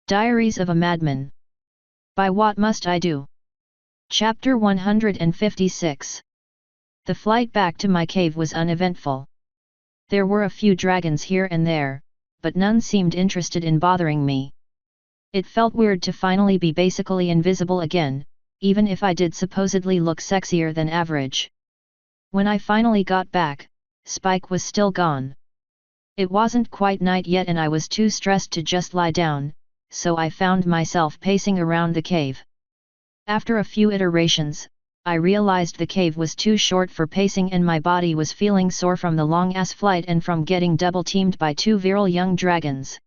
Diaries of a Madman. By What Must I Do? Chapter 156. The flight back to my cave was uneventful. There were a few dragons here and there, but none seemed interested in bothering me. It felt weird to finally be basically invisible again, even if I did supposedly look sexier than average. When I finally got back, Spike was still gone. It wasn't quite night yet and I was too stressed to just lie down, so I found myself pacing around the cave. After a few iterations, I realized the cave was too short for pacing and my body was feeling sore from the long-ass flight and from getting double-teamed by two virile young dragons.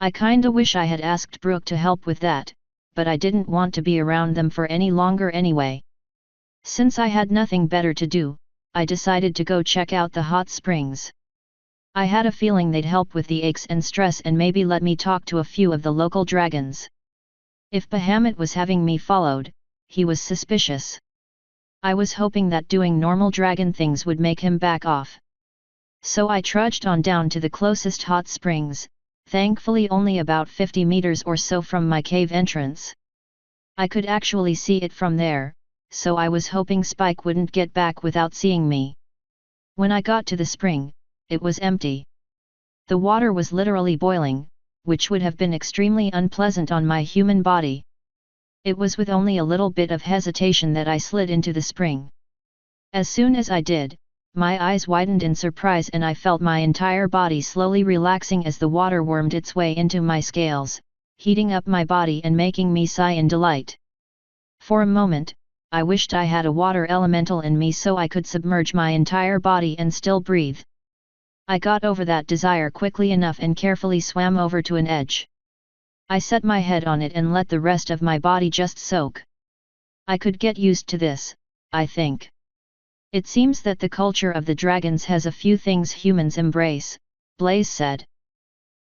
I kinda wish I had asked Brooke to help with that, but I didn't want to be around them for any longer anyway. Since I had nothing better to do, I decided to go check out the hot springs. I had a feeling they'd help with the aches and stress and maybe let me talk to a few of the local dragons. If Bahamut was having me followed, he was suspicious. I was hoping that doing normal dragon things would make him back off. So I trudged on down to the closest hot springs, thankfully only about 50 meters or so from my cave entrance. I could actually see it from there, so I was hoping Spike wouldn't get back without seeing me. When I got to the spring, it was empty. The water was literally boiling, which would have been extremely unpleasant on my human body. It was with only a little bit of hesitation that I slid into the spring. As soon as I did, my eyes widened in surprise and I felt my entire body slowly relaxing as the water wormed its way into my scales, heating up my body and making me sigh in delight. For a moment, I wished I had a water elemental in me so I could submerge my entire body and still breathe. I got over that desire quickly enough and carefully swam over to an edge. I set my head on it and let the rest of my body just soak. I could get used to this, I think. It seems that the culture of the dragons has a few things humans embrace, Blaze said.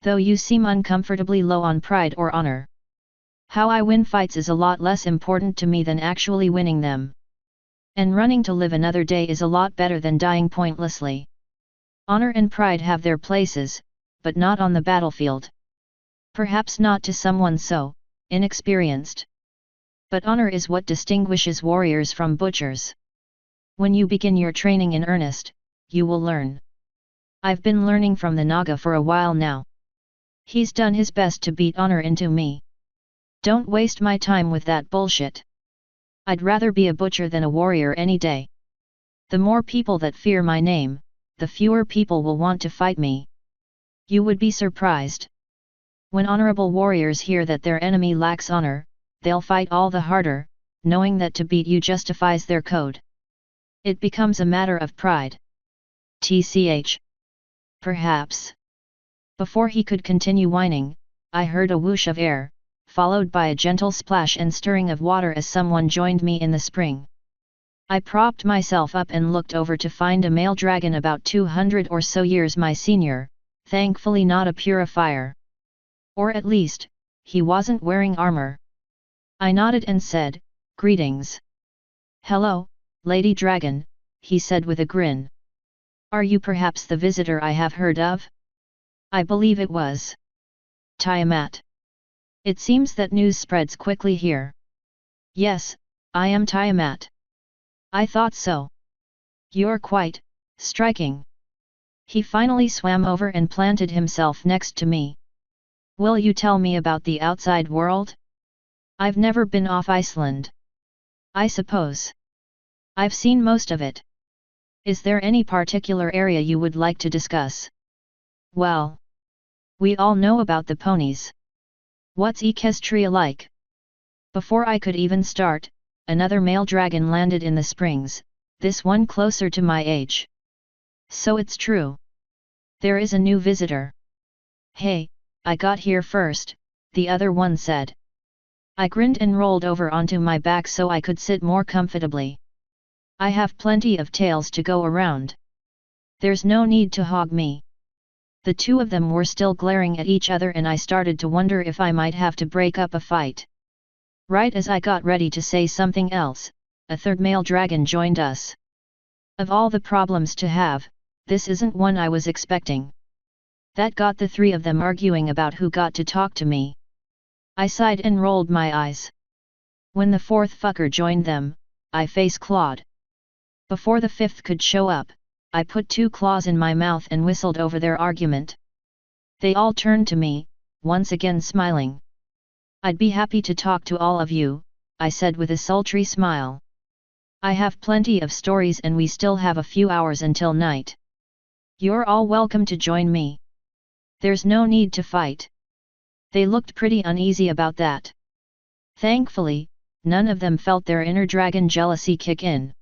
Though you seem uncomfortably low on pride or honor. How I win fights is a lot less important to me than actually winning them. And running to live another day is a lot better than dying pointlessly. Honor and pride have their places, but not on the battlefield. Perhaps not to someone so inexperienced. But honor is what distinguishes warriors from butchers. When you begin your training in earnest, you will learn. I've been learning from the Naga for a while now. He's done his best to beat honor into me. Don't waste my time with that bullshit. I'd rather be a butcher than a warrior any day. The more people that fear my name, the fewer people will want to fight me. You would be surprised. When honorable warriors hear that their enemy lacks honor, they'll fight all the harder, knowing that to beat you justifies their code. It becomes a matter of pride. TCH. Perhaps. Before he could continue whining, I heard a whoosh of air, followed by a gentle splash and stirring of water as someone joined me in the spring. I propped myself up and looked over to find a male dragon about 200 or so years my senior, thankfully not a purifier. Or at least, he wasn't wearing armor. I nodded and said, "Greetings." "Hello, Lady Dragon," he said with a grin. "Are you perhaps the visitor I have heard of?" I believe it was. Tiamat. It seems that news spreads quickly here. Yes, I am Tiamat. I thought so. You're quite striking. He finally swam over and planted himself next to me. Will you tell me about the outside world? I've never been off Iceland. I suppose. I've seen most of it. Is there any particular area you would like to discuss? Well, we all know about the ponies. What's Equestria like? Before I could even start, another male dragon landed in the springs, this one closer to my age. So it's true. There is a new visitor. Hey, I got here first, the other one said. I grinned and rolled over onto my back so I could sit more comfortably. I have plenty of tails to go around. There's no need to hog me. The two of them were still glaring at each other and I started to wonder if I might have to break up a fight. Right as I got ready to say something else, a third male dragon joined us. Of all the problems to have, this isn't one I was expecting. That got the three of them arguing about who got to talk to me. I sighed and rolled my eyes. When the fourth fucker joined them, I face clawed. Before the fifth could show up, I put 2 claws in my mouth and whistled over their argument. They all turned to me, once again smiling. I'd be happy to talk to all of you, I said with a sultry smile. I have plenty of stories and we still have a few hours until night. You're all welcome to join me. There's no need to fight. They looked pretty uneasy about that. Thankfully, none of them felt their inner dragon jealousy kick in.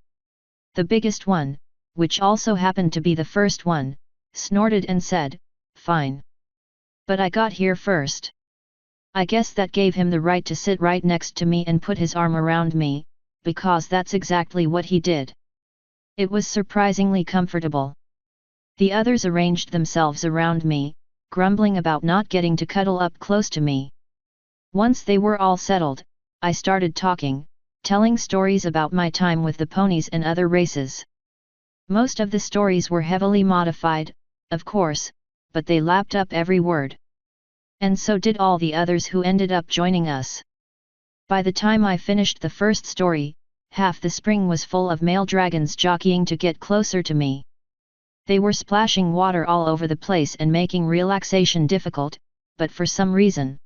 The biggest one, which also happened to be the first one, snorted and said, "Fine. But I got here first." I guess that gave him the right to sit right next to me and put his arm around me, because that's exactly what he did. It was surprisingly comfortable. The others arranged themselves around me, grumbling about not getting to cuddle up close to me. Once they were all settled, I started talking, telling stories about my time with the ponies and other races. Most of the stories were heavily modified, of course, but they lapped up every word. And so did all the others who ended up joining us. By the time I finished the first story, half the spring was full of male dragons jockeying to get closer to me. They were splashing water all over the place and making relaxation difficult, but for some reason,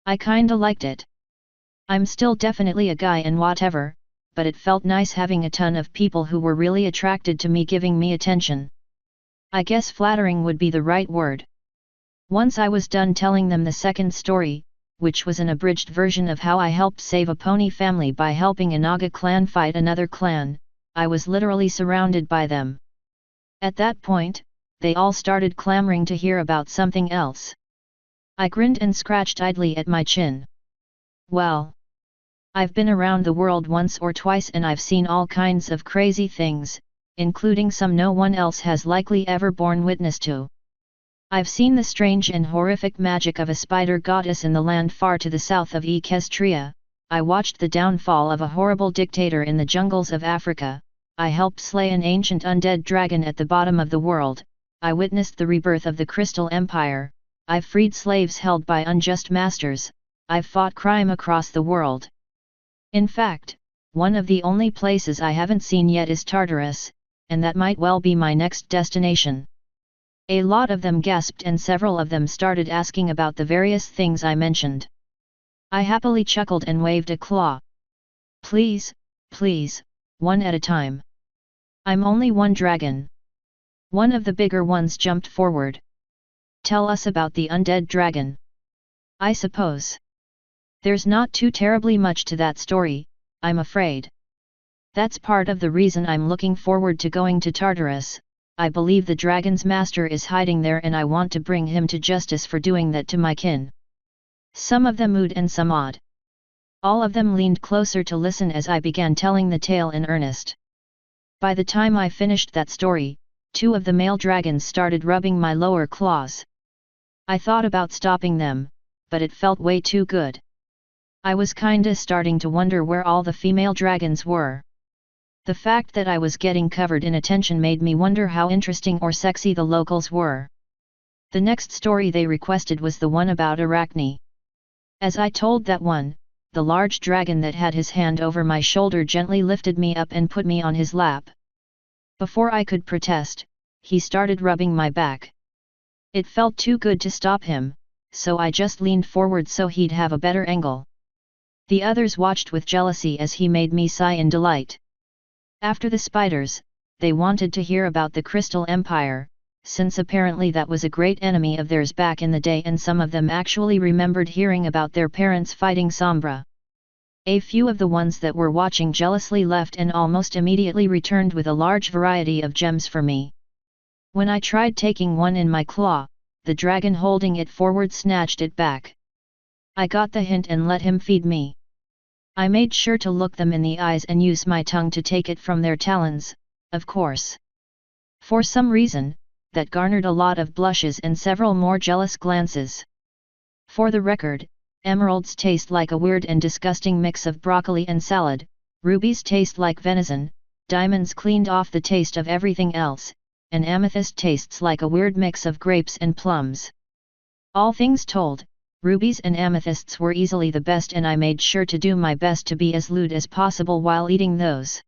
I kinda liked it. I'm still definitely a guy and whatever, but it felt nice having a ton of people who were really attracted to me giving me attention. I guess flattering would be the right word. Once I was done telling them the second story, which was an abridged version of how I helped save a pony family by helping a Naga clan fight another clan, I was literally surrounded by them. At that point, they all started clamoring to hear about something else. I grinned and scratched idly at my chin. Well, I've been around the world once or twice and I've seen all kinds of crazy things, including some no one else has likely ever borne witness to. I've seen the strange and horrific magic of a spider goddess in the land far to the south of Equestria, I watched the downfall of a horrible dictator in the jungles of Africa, I helped slay an ancient undead dragon at the bottom of the world, I witnessed the rebirth of the Crystal Empire, I've freed slaves held by unjust masters, I've fought crime across the world. In fact, one of the only places I haven't seen yet is Tartarus, and that might well be my next destination. A lot of them gasped and several of them started asking about the various things I mentioned. I happily chuckled and waved a claw. Please, please, one at a time. I'm only one dragon. One of the bigger ones jumped forward. Tell us about the undead dragon. I suppose. There's not too terribly much to that story, I'm afraid. That's part of the reason I'm looking forward to going to Tartarus. I believe the dragon's master is hiding there and I want to bring him to justice for doing that to my kin. Some of them oohed and some awed. All of them leaned closer to listen as I began telling the tale in earnest. By the time I finished that story, 2 of the male dragons started rubbing my lower claws. I thought about stopping them, but it felt way too good. I was kinda starting to wonder where all the female dragons were. The fact that I was getting covered in attention made me wonder how interesting or sexy the locals were. The next story they requested was the one about Arachne. As I told that one, the large dragon that had his hand over my shoulder gently lifted me up and put me on his lap. Before I could protest, he started rubbing my back. It felt too good to stop him, so I just leaned forward so he'd have a better angle. The others watched with jealousy as he made me sigh in delight. After the spiders, they wanted to hear about the Crystal Empire, since apparently that was a great enemy of theirs back in the day and some of them actually remembered hearing about their parents fighting Sombra. A few of the ones that were watching jealously left and almost immediately returned with a large variety of gems for me. When I tried taking one in my claw, the dragon holding it forward snatched it back. I got the hint and let him feed me. I made sure to look them in the eyes and use my tongue to take it from their talons, of course. For some reason, that garnered a lot of blushes and several more jealous glances. For the record, emeralds taste like a weird and disgusting mix of broccoli and salad, rubies taste like venison, diamonds cleaned off the taste of everything else, and amethyst tastes like a weird mix of grapes and plums. All things told, Rubies and amethysts were easily the best, and I made sure to do my best to be as lewd as possible while eating those.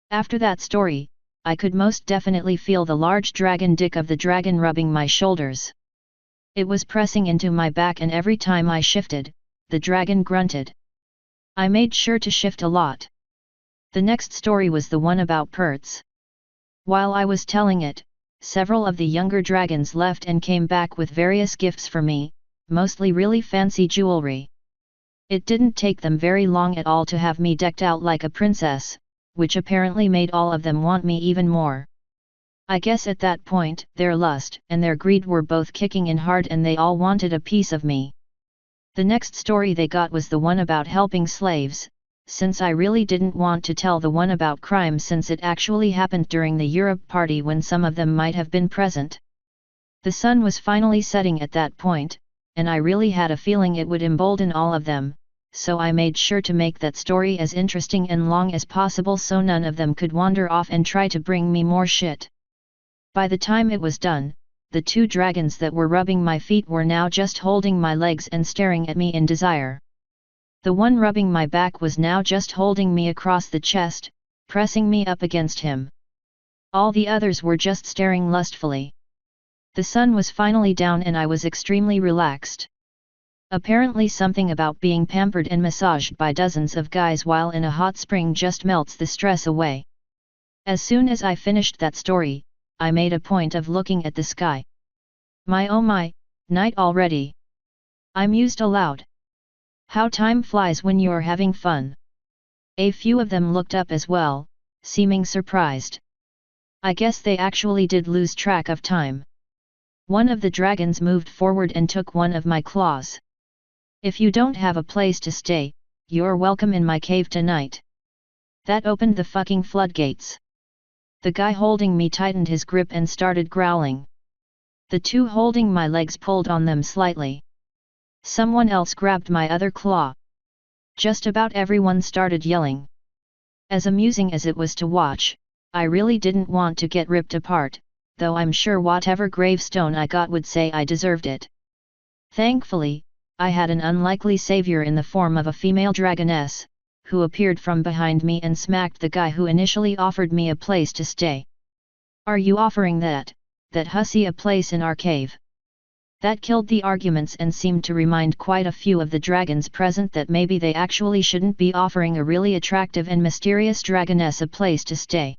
After that story, I could most definitely feel the large dragon dick of the dragon rubbing my shoulders. It was pressing into my back, and every time I shifted, the dragon grunted. I made sure to shift a lot. The next story was the one about Perts. While I was telling it, several of the younger dragons left and came back with various gifts for me, mostly really fancy jewelry. It didn't take them very long at all to have me decked out like a princess, which apparently made all of them want me even more. I guess at that point, their lust and their greed were both kicking in hard, and they all wanted a piece of me. The next story they got was the one about helping slaves, since I really didn't want to tell the one about crime, since it actually happened during the Europe party when some of them might have been present. The sun was finally setting at that point, and I really had a feeling it would embolden all of them, so I made sure to make that story as interesting and long as possible so none of them could wander off and try to bring me more shit. By the time it was done, the two dragons that were rubbing my feet were now just holding my legs and staring at me in desire. The one rubbing my back was now just holding me across the chest, pressing me up against him. All the others were just staring lustfully. The sun was finally down and I was extremely relaxed. Apparently something about being pampered and massaged by dozens of guys while in a hot spring just melts the stress away. As soon as I finished that story, I made a point of looking at the sky. My oh my, night already. I mused aloud. How time flies when you're having fun. A few of them looked up as well, seeming surprised. I guess they actually did lose track of time. One of the dragons moved forward and took one of my claws. If you don't have a place to stay, you're welcome in my cave tonight. That opened the fucking floodgates. The guy holding me tightened his grip and started growling. The two holding my legs pulled on them slightly. Someone else grabbed my other claw. Just about everyone started yelling. As amusing as it was to watch, I really didn't want to get ripped apart, though I'm sure whatever gravestone I got would say I deserved it. Thankfully, I had an unlikely savior in the form of a female dragoness, who appeared from behind me and smacked the guy who initially offered me a place to stay. Are you offering that hussy a place in our cave? That killed the arguments and seemed to remind quite a few of the dragons present that maybe they actually shouldn't be offering a really attractive and mysterious dragoness a place to stay.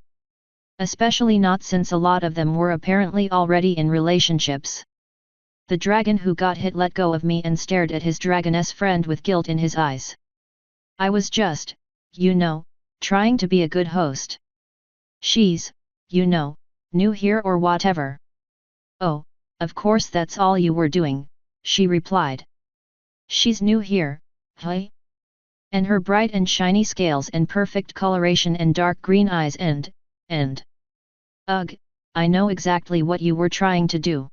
Especially not since a lot of them were apparently already in relationships. The dragon who got hit let go of me and stared at his dragoness friend with guilt in his eyes. I was just, trying to be a good host. She's, new here or whatever. Oh, of course that's all you were doing, she replied. She's new here, huh? And her bright and shiny scales and perfect coloration and dark green eyes and... Ugh, I know exactly what you were trying to do.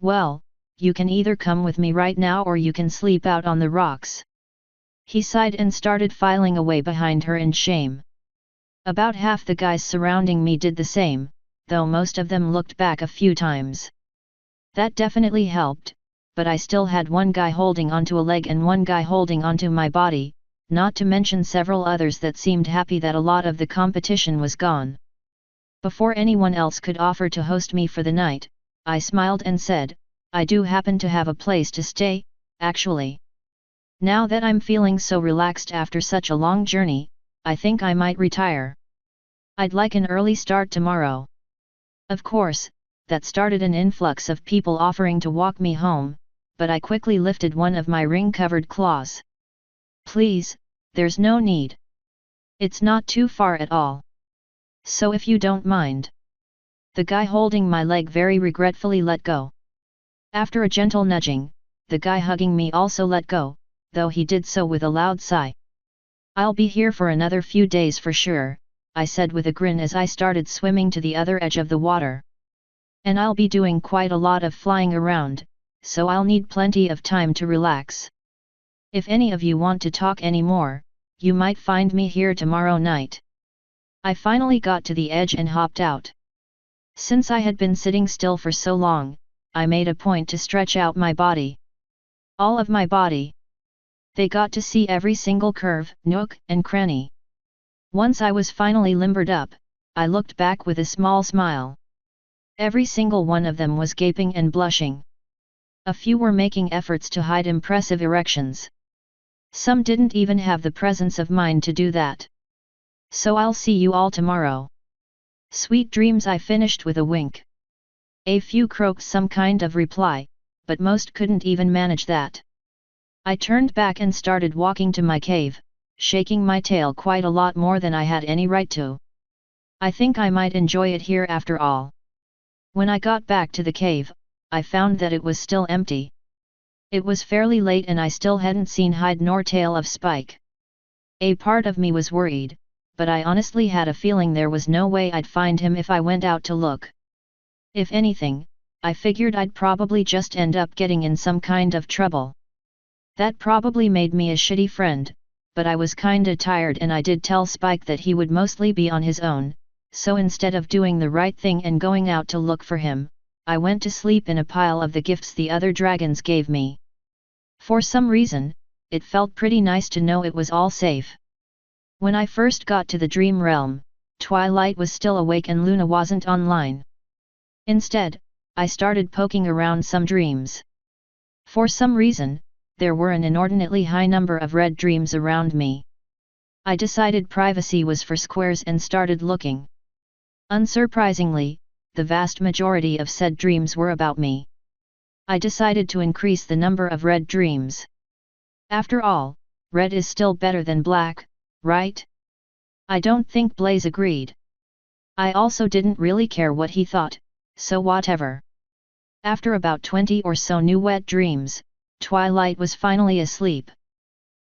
Well, you can either come with me right now or you can sleep out on the rocks. He sighed and started filing away behind her in shame. About half the guys surrounding me did the same, though most of them looked back a few times. That definitely helped, but I still had one guy holding onto a leg and one guy holding onto my body, not to mention several others that seemed happy that a lot of the competition was gone. Before anyone else could offer to host me for the night, I smiled and said, I do happen to have a place to stay, actually. Now that I'm feeling so relaxed after such a long journey, I think I might retire. I'd like an early start tomorrow. Of course, that started an influx of people offering to walk me home, but I quickly lifted one of my ring-covered claws. Please, there's no need. It's not too far at all. So if you don't mind. The guy holding my leg very regretfully let go. After a gentle nudging, the guy hugging me also let go, though he did so with a loud sigh. I'll be here for another few days for sure, I said with a grin as I started swimming to the other edge of the water. And I'll be doing quite a lot of flying around, so I'll need plenty of time to relax. If any of you want to talk anymore, you might find me here tomorrow night. I finally got to the edge and hopped out. Since I had been sitting still for so long, I made a point to stretch out my body. all of my body. They got to see every single curve, nook, and cranny. Once I was finally limbered up, I looked back with a small smile. Every single one of them was gaping and blushing. A few were making efforts to hide impressive erections. Some didn't even have the presence of mind to do that. So I'll see you all tomorrow. Sweet dreams, I finished with a wink. A few croaked some kind of reply, but most couldn't even manage that. I turned back and started walking to my cave, shaking my tail quite a lot more than I had any right to. I think I might enjoy it here after all. When I got back to the cave, I found that it was still empty. It was fairly late and I still hadn't seen hide nor tail of Spike. A part of me was worried, but I honestly had a feeling there was no way I'd find him if I went out to look. If anything, I figured I'd probably just end up getting in some kind of trouble. That probably made me a shitty friend, but I was kinda tired and I did tell Spike that he would mostly be on his own, so instead of doing the right thing and going out to look for him, I went to sleep in a pile of the gifts the other dragons gave me. For some reason, it felt pretty nice to know it was all safe. When I first got to the dream realm, Twilight was still awake and Luna wasn't online. Instead, I started poking around some dreams. For some reason, there were an inordinately high number of red dreams around me. I decided privacy was for squares and started looking. Unsurprisingly, the vast majority of said dreams were about me. I decided to increase the number of red dreams. After all, red is still better than black, right? I don't think Blaze agreed. I also didn't really care what he thought, so whatever. After about 20 or so new wet dreams, Twilight was finally asleep.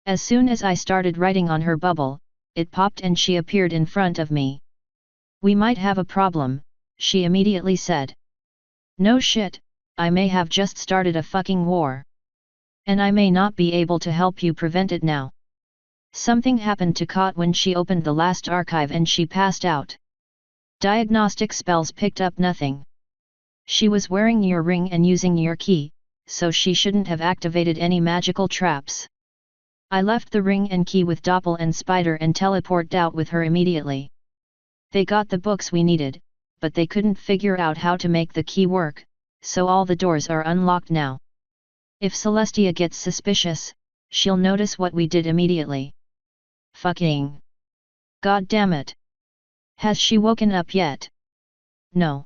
As soon as I started writing on her bubble, it popped and she appeared in front of me. "We might have a problem," she immediately said. "No shit, I may have just started a fucking war. And I may not be able to help you prevent it now." Something happened to Kot when she opened the last archive and she passed out. Diagnostic spells picked up nothing. She was wearing your ring and using your key, so she shouldn't have activated any magical traps. I left the ring and key with Doppel and Spider and teleported out with her immediately. They got the books we needed, but they couldn't figure out how to make the key work, so all the doors are unlocked now. If Celestia gets suspicious, she'll notice what we did immediately. Fucking. God damn it. Has she woken up yet? No.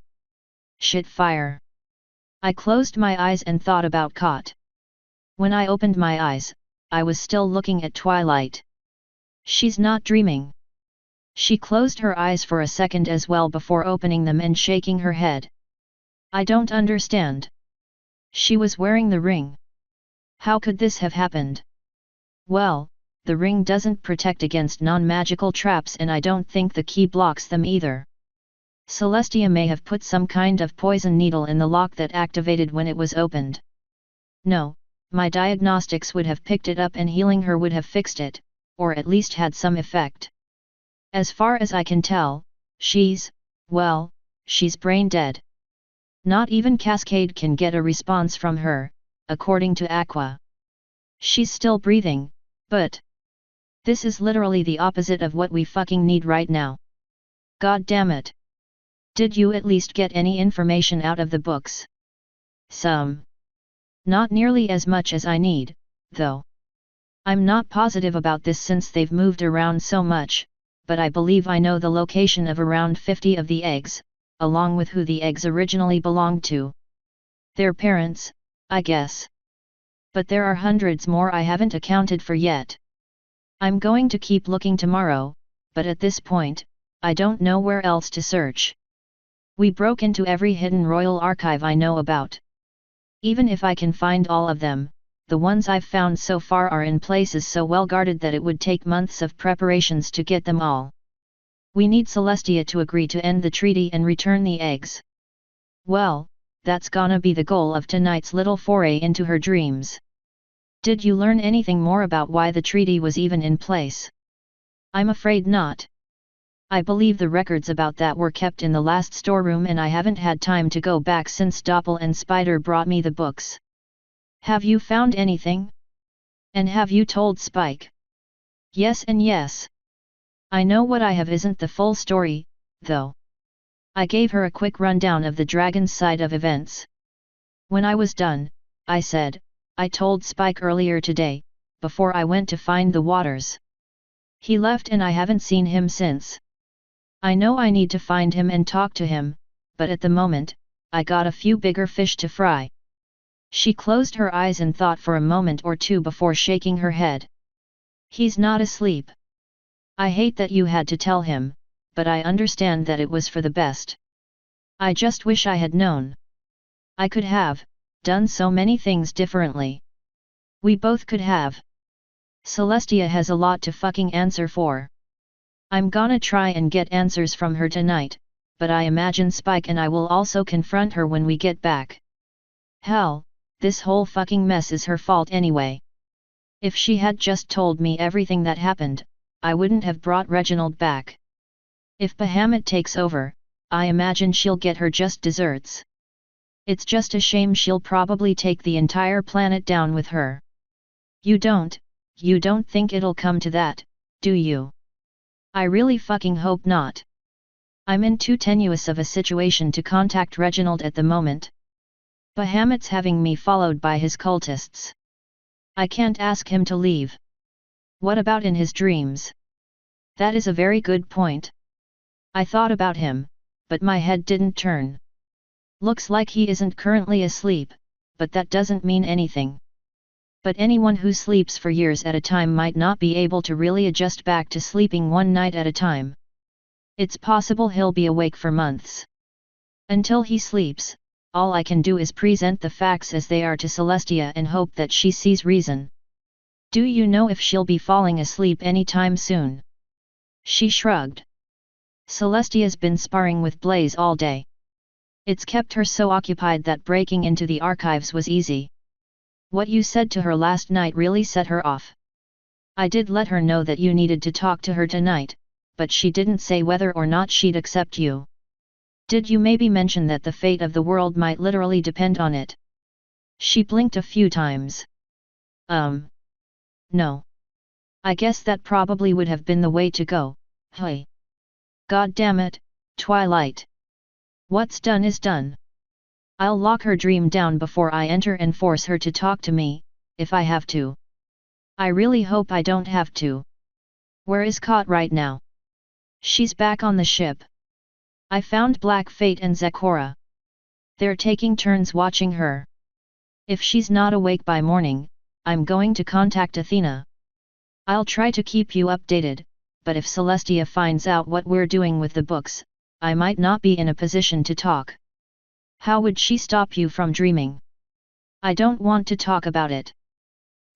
Shit fire. I closed my eyes and thought about Kot. When I opened my eyes, I was still looking at Twilight. She's not dreaming. She closed her eyes for a second as well before opening them and shaking her head. I don't understand. She was wearing the ring. How could this have happened? Well, the ring doesn't protect against non-magical traps and I don't think the key blocks them either. Celestia may have put some kind of poison needle in the lock that activated when it was opened. No, my diagnostics would have picked it up and healing her would have fixed it, or at least had some effect. As far as I can tell, she's brain dead. Not even Cascade can get a response from her, according to Aqua. She's still breathing, but this is literally the opposite of what we fucking need right now. God damn it. Did you at least get any information out of the books? Some. Not nearly as much as I need, though. I'm not positive about this since they've moved around so much, but I believe I know the location of around 50 of the eggs, along with who the eggs originally belonged to. Their parents, I guess. But there are hundreds more I haven't accounted for yet. I'm going to keep looking tomorrow, but at this point, I don't know where else to search. We broke into every hidden royal archive I know about. Even if I can find all of them, the ones I've found so far are in places so well guarded that it would take months of preparations to get them all. We need Celestia to agree to end the treaty and return the eggs. Well, that's gonna be the goal of tonight's little foray into her dreams. Did you learn anything more about why the treaty was even in place? I'm afraid not. I believe the records about that were kept in the last storeroom and I haven't had time to go back since Doppel and Spider brought me the books. Have you found anything? And have you told Spike? Yes and yes. I know what I have isn't the full story, though. I gave her a quick rundown of the dragon's side of events. When I was done, I said, I told Spike earlier today, before I went to find the waters. He left and I haven't seen him since. I know I need to find him and talk to him, but at the moment, I got a few bigger fish to fry. She closed her eyes and thought for a moment or two before shaking her head. He's not asleep. I hate that you had to tell him, but I understand that it was for the best. I just wish I had known. I could have done so many things differently. We both could have. Celestia has a lot to fucking answer for. I'm gonna try and get answers from her tonight, but I imagine Spike and I will also confront her when we get back. Hell, this whole fucking mess is her fault anyway. If she had just told me everything that happened, I wouldn't have brought Reginald back. If Bahamut takes over, I imagine she'll get her just desserts. It's just a shame she'll probably take the entire planet down with her. You don't think it'll come to that, do you? I really fucking hope not. I'm in too tenuous of a situation to contact Reginald at the moment. Bahamut's having me followed by his cultists. I can't ask him to leave. What about in his dreams? That is a very good point. I thought about him, but my head didn't turn. Looks like he isn't currently asleep, but that doesn't mean anything. But anyone who sleeps for years at a time might not be able to really adjust back to sleeping one night at a time. It's possible he'll be awake for months. Until he sleeps, all I can do is present the facts as they are to Celestia and hope that she sees reason. Do you know if she'll be falling asleep anytime soon? She shrugged. Celestia's been sparring with Blaze all day. It's kept her so occupied that breaking into the archives was easy. What you said to her last night really set her off. I did let her know that you needed to talk to her tonight, but she didn't say whether or not she'd accept you. Did you maybe mention that the fate of the world might literally depend on it? She blinked a few times. No. I guess that probably would have been the way to go, hey. God damn it, Twilight. What's done is done. I'll lock her dream down before I enter and force her to talk to me, if I have to. I really hope I don't have to. Where is Kot right now? She's back on the ship. I found Black Fate and Zekora. They're taking turns watching her. If she's not awake by morning, I'm going to contact Athena. I'll try to keep you updated, but if Celestia finds out what we're doing with the books, I might not be in a position to talk. How would she stop you from dreaming? I don't want to talk about it.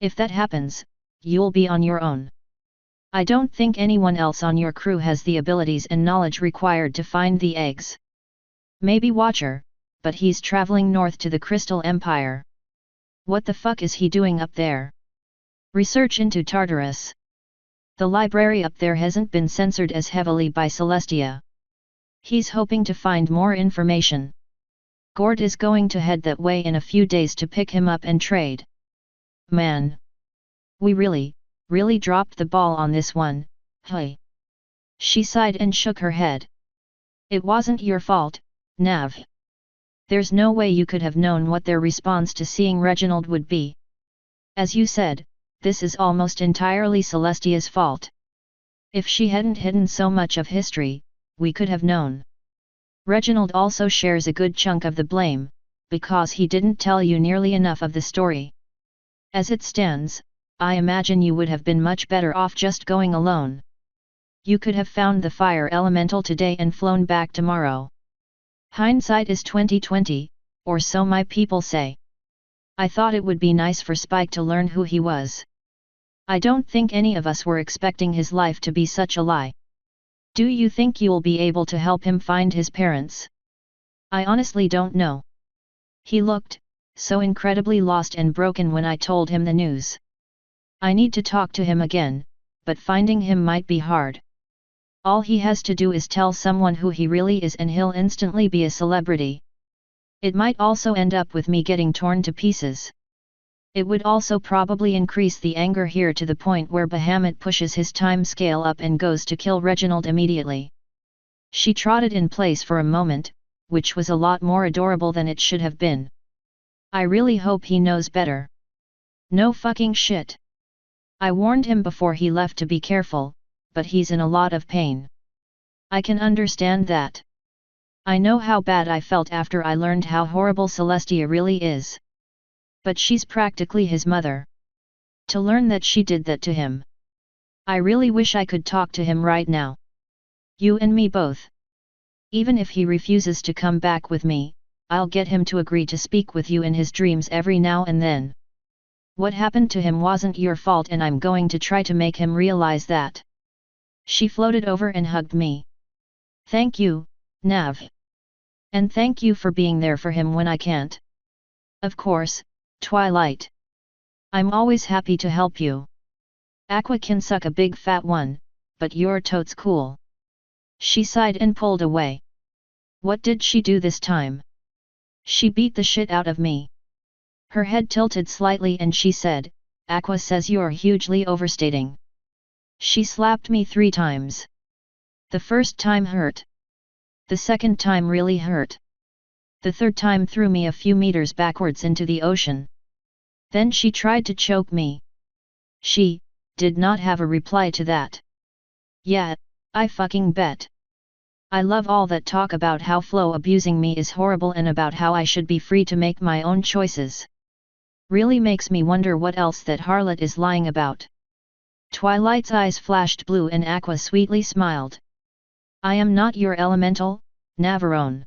If that happens, you'll be on your own. I don't think anyone else on your crew has the abilities and knowledge required to find the eggs. Maybe Watcher, but he's traveling north to the Crystal Empire. What the fuck is he doing up there? Research into Tartarus. The library up there hasn't been censored as heavily by Celestia. He's hoping to find more information. Gord is going to head that way in a few days to pick him up and trade. Man. We really dropped the ball on this one, hey. She sighed and shook her head. It wasn't your fault, Nav. There's no way you could have known what their response to seeing Reginald would be. As you said, this is almost entirely Celestia's fault. If she hadn't hidden so much of history, we could have known. Reginald also shares a good chunk of the blame, because he didn't tell you nearly enough of the story. As it stands, I imagine you would have been much better off just going alone. You could have found the fire elemental today and flown back tomorrow. Hindsight is 20/20, or so my people say. I thought it would be nice for Spike to learn who he was. I don't think any of us were expecting his life to be such a lie. Do you think you'll be able to help him find his parents? I honestly don't know. He looked so incredibly lost and broken when I told him the news. I need to talk to him again, but finding him might be hard. All he has to do is tell someone who he really is and he'll instantly be a celebrity. It might also end up with me getting torn to pieces. It would also probably increase the anger here to the point where Bahamut pushes his time scale up and goes to kill Reginald immediately. She trotted in place for a moment, which was a lot more adorable than it should have been. I really hope he knows better. No fucking shit. I warned him before he left to be careful, but he's in a lot of pain. I can understand that. I know how bad I felt after I learned how horrible Celestia really is. But she's practically his mother. To learn that she did that to him. I really wish I could talk to him right now. You and me both. Even if he refuses to come back with me, I'll get him to agree to speak with you in his dreams every now and then. What happened to him wasn't your fault and I'm going to try to make him realize that. She floated over and hugged me. Thank you, Nav. And thank you for being there for him when I can't. Of course, Twilight. I'm always happy to help you. Aqua can suck a big fat one, but you're totes cool. She sighed and pulled away. What did she do this time? She beat the shit out of me. Her head tilted slightly and she said, Aqua says you're hugely overstating. She slapped me 3 times. The first time hurt. The second time really hurt. The third time threw me a few meters backwards into the ocean. Then she tried to choke me. She did not have a reply to that. Yeah, I fucking bet. I love all that talk about how Flo abusing me is horrible and about how I should be free to make my own choices. Really makes me wonder what else that harlot is lying about. Twilight's eyes flashed blue and Aqua sweetly smiled. I am not your elemental, Navarone.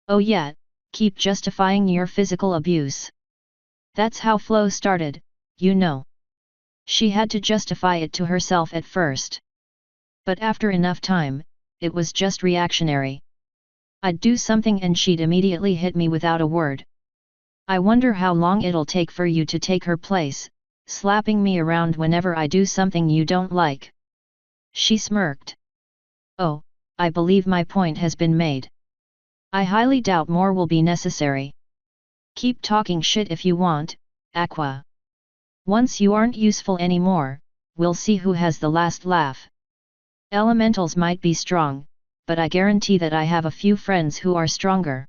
Oh yeah, keep justifying your physical abuse. That's how Flo started, you know. She had to justify it to herself at first. But after enough time, it was just reactionary. I'd do something and she'd immediately hit me without a word. I wonder how long it'll take for you to take her place, slapping me around whenever I do something you don't like. She smirked. Oh, I believe my point has been made. I highly doubt more will be necessary. Keep talking shit if you want, Aqua. Once you aren't useful anymore, we'll see who has the last laugh. Elementals might be strong, but I guarantee that I have a few friends who are stronger.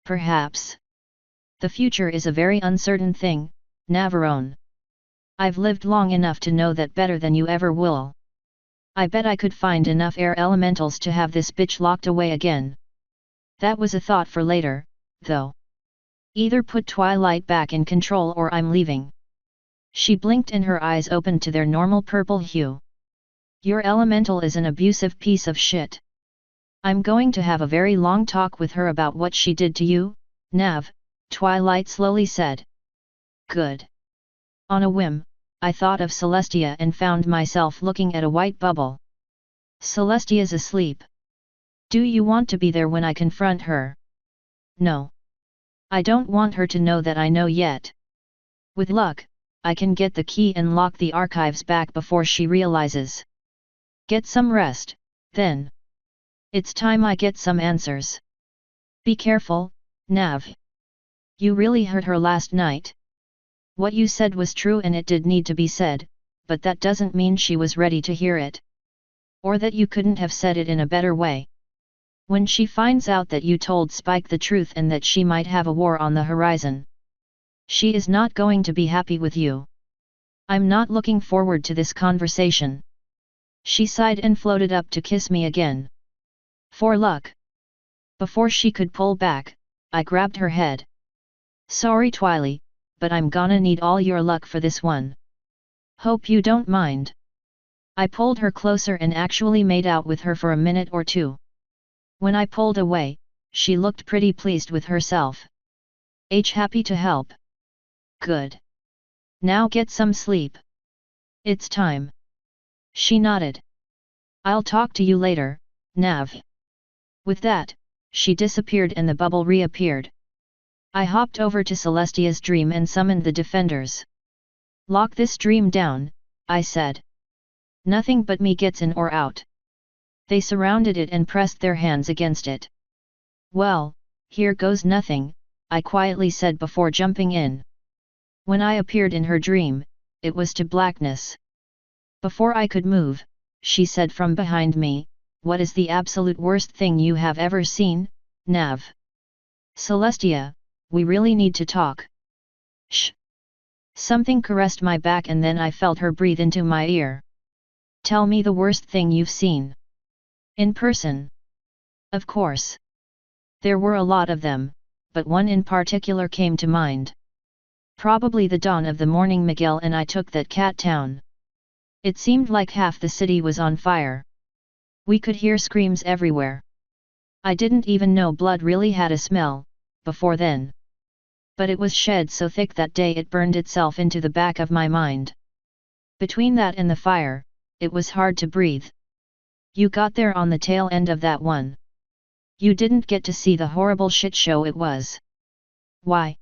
Perhaps. The future is a very uncertain thing, Navarone. I've lived long enough to know that better than you ever will. I bet I could find enough air elementals to have this bitch locked away again. That was a thought for later, though. Either put Twilight back in control or I'm leaving. She blinked and her eyes opened to their normal purple hue. Your elemental is an abusive piece of shit. I'm going to have a very long talk with her about what she did to you, Nav, Twilight slowly said. Good. On a whim, I thought of Celestia and found myself looking at a white bubble. Celestia's asleep. Do you want to be there when I confront her? No. I don't want her to know that I know yet. With luck, I can get the key and lock the archives back before she realizes. Get some rest, then. It's time I get some answers. Be careful, Nav. You really hurt her last night. What you said was true and it did need to be said, but that doesn't mean she was ready to hear it. Or that you couldn't have said it in a better way. When she finds out that you told Spike the truth and that she might have a war on the horizon, she is not going to be happy with you. I'm not looking forward to this conversation. She sighed and floated up to kiss me again. For luck. Before she could pull back, I grabbed her head. Sorry Twily, but I'm gonna need all your luck for this one. Hope you don't mind. I pulled her closer and actually made out with her for a minute or two. When I pulled away, she looked pretty pleased with herself. Happy to help. Good. Now get some sleep. It's time. She nodded. I'll talk to you later, Nav. With that, she disappeared and the bubble reappeared. I hopped over to Celestia's dream and summoned the defenders. Lock this dream down, I said. Nothing but me gets in or out. They surrounded it and pressed their hands against it. Well, here goes nothing, I quietly said before jumping in. When I appeared in her dream, it was to blackness. Before I could move, she said from behind me, "What is the absolute worst thing you have ever seen, Nav? Celestia, we really need to talk." Shh! Something caressed my back and then I felt her breathe into my ear. "Tell me the worst thing you've seen. In person." Of course. There were a lot of them, but one in particular came to mind. Probably the dawn of the morning Miguel and I took that cat town. It seemed like half the city was on fire. We could hear screams everywhere. I didn't even know blood really had a smell, before then. But it was shed so thick that day it burned itself into the back of my mind. Between that and the fire, it was hard to breathe. You got there on the tail end of that one. You didn't get to see the horrible shit show it was. Why?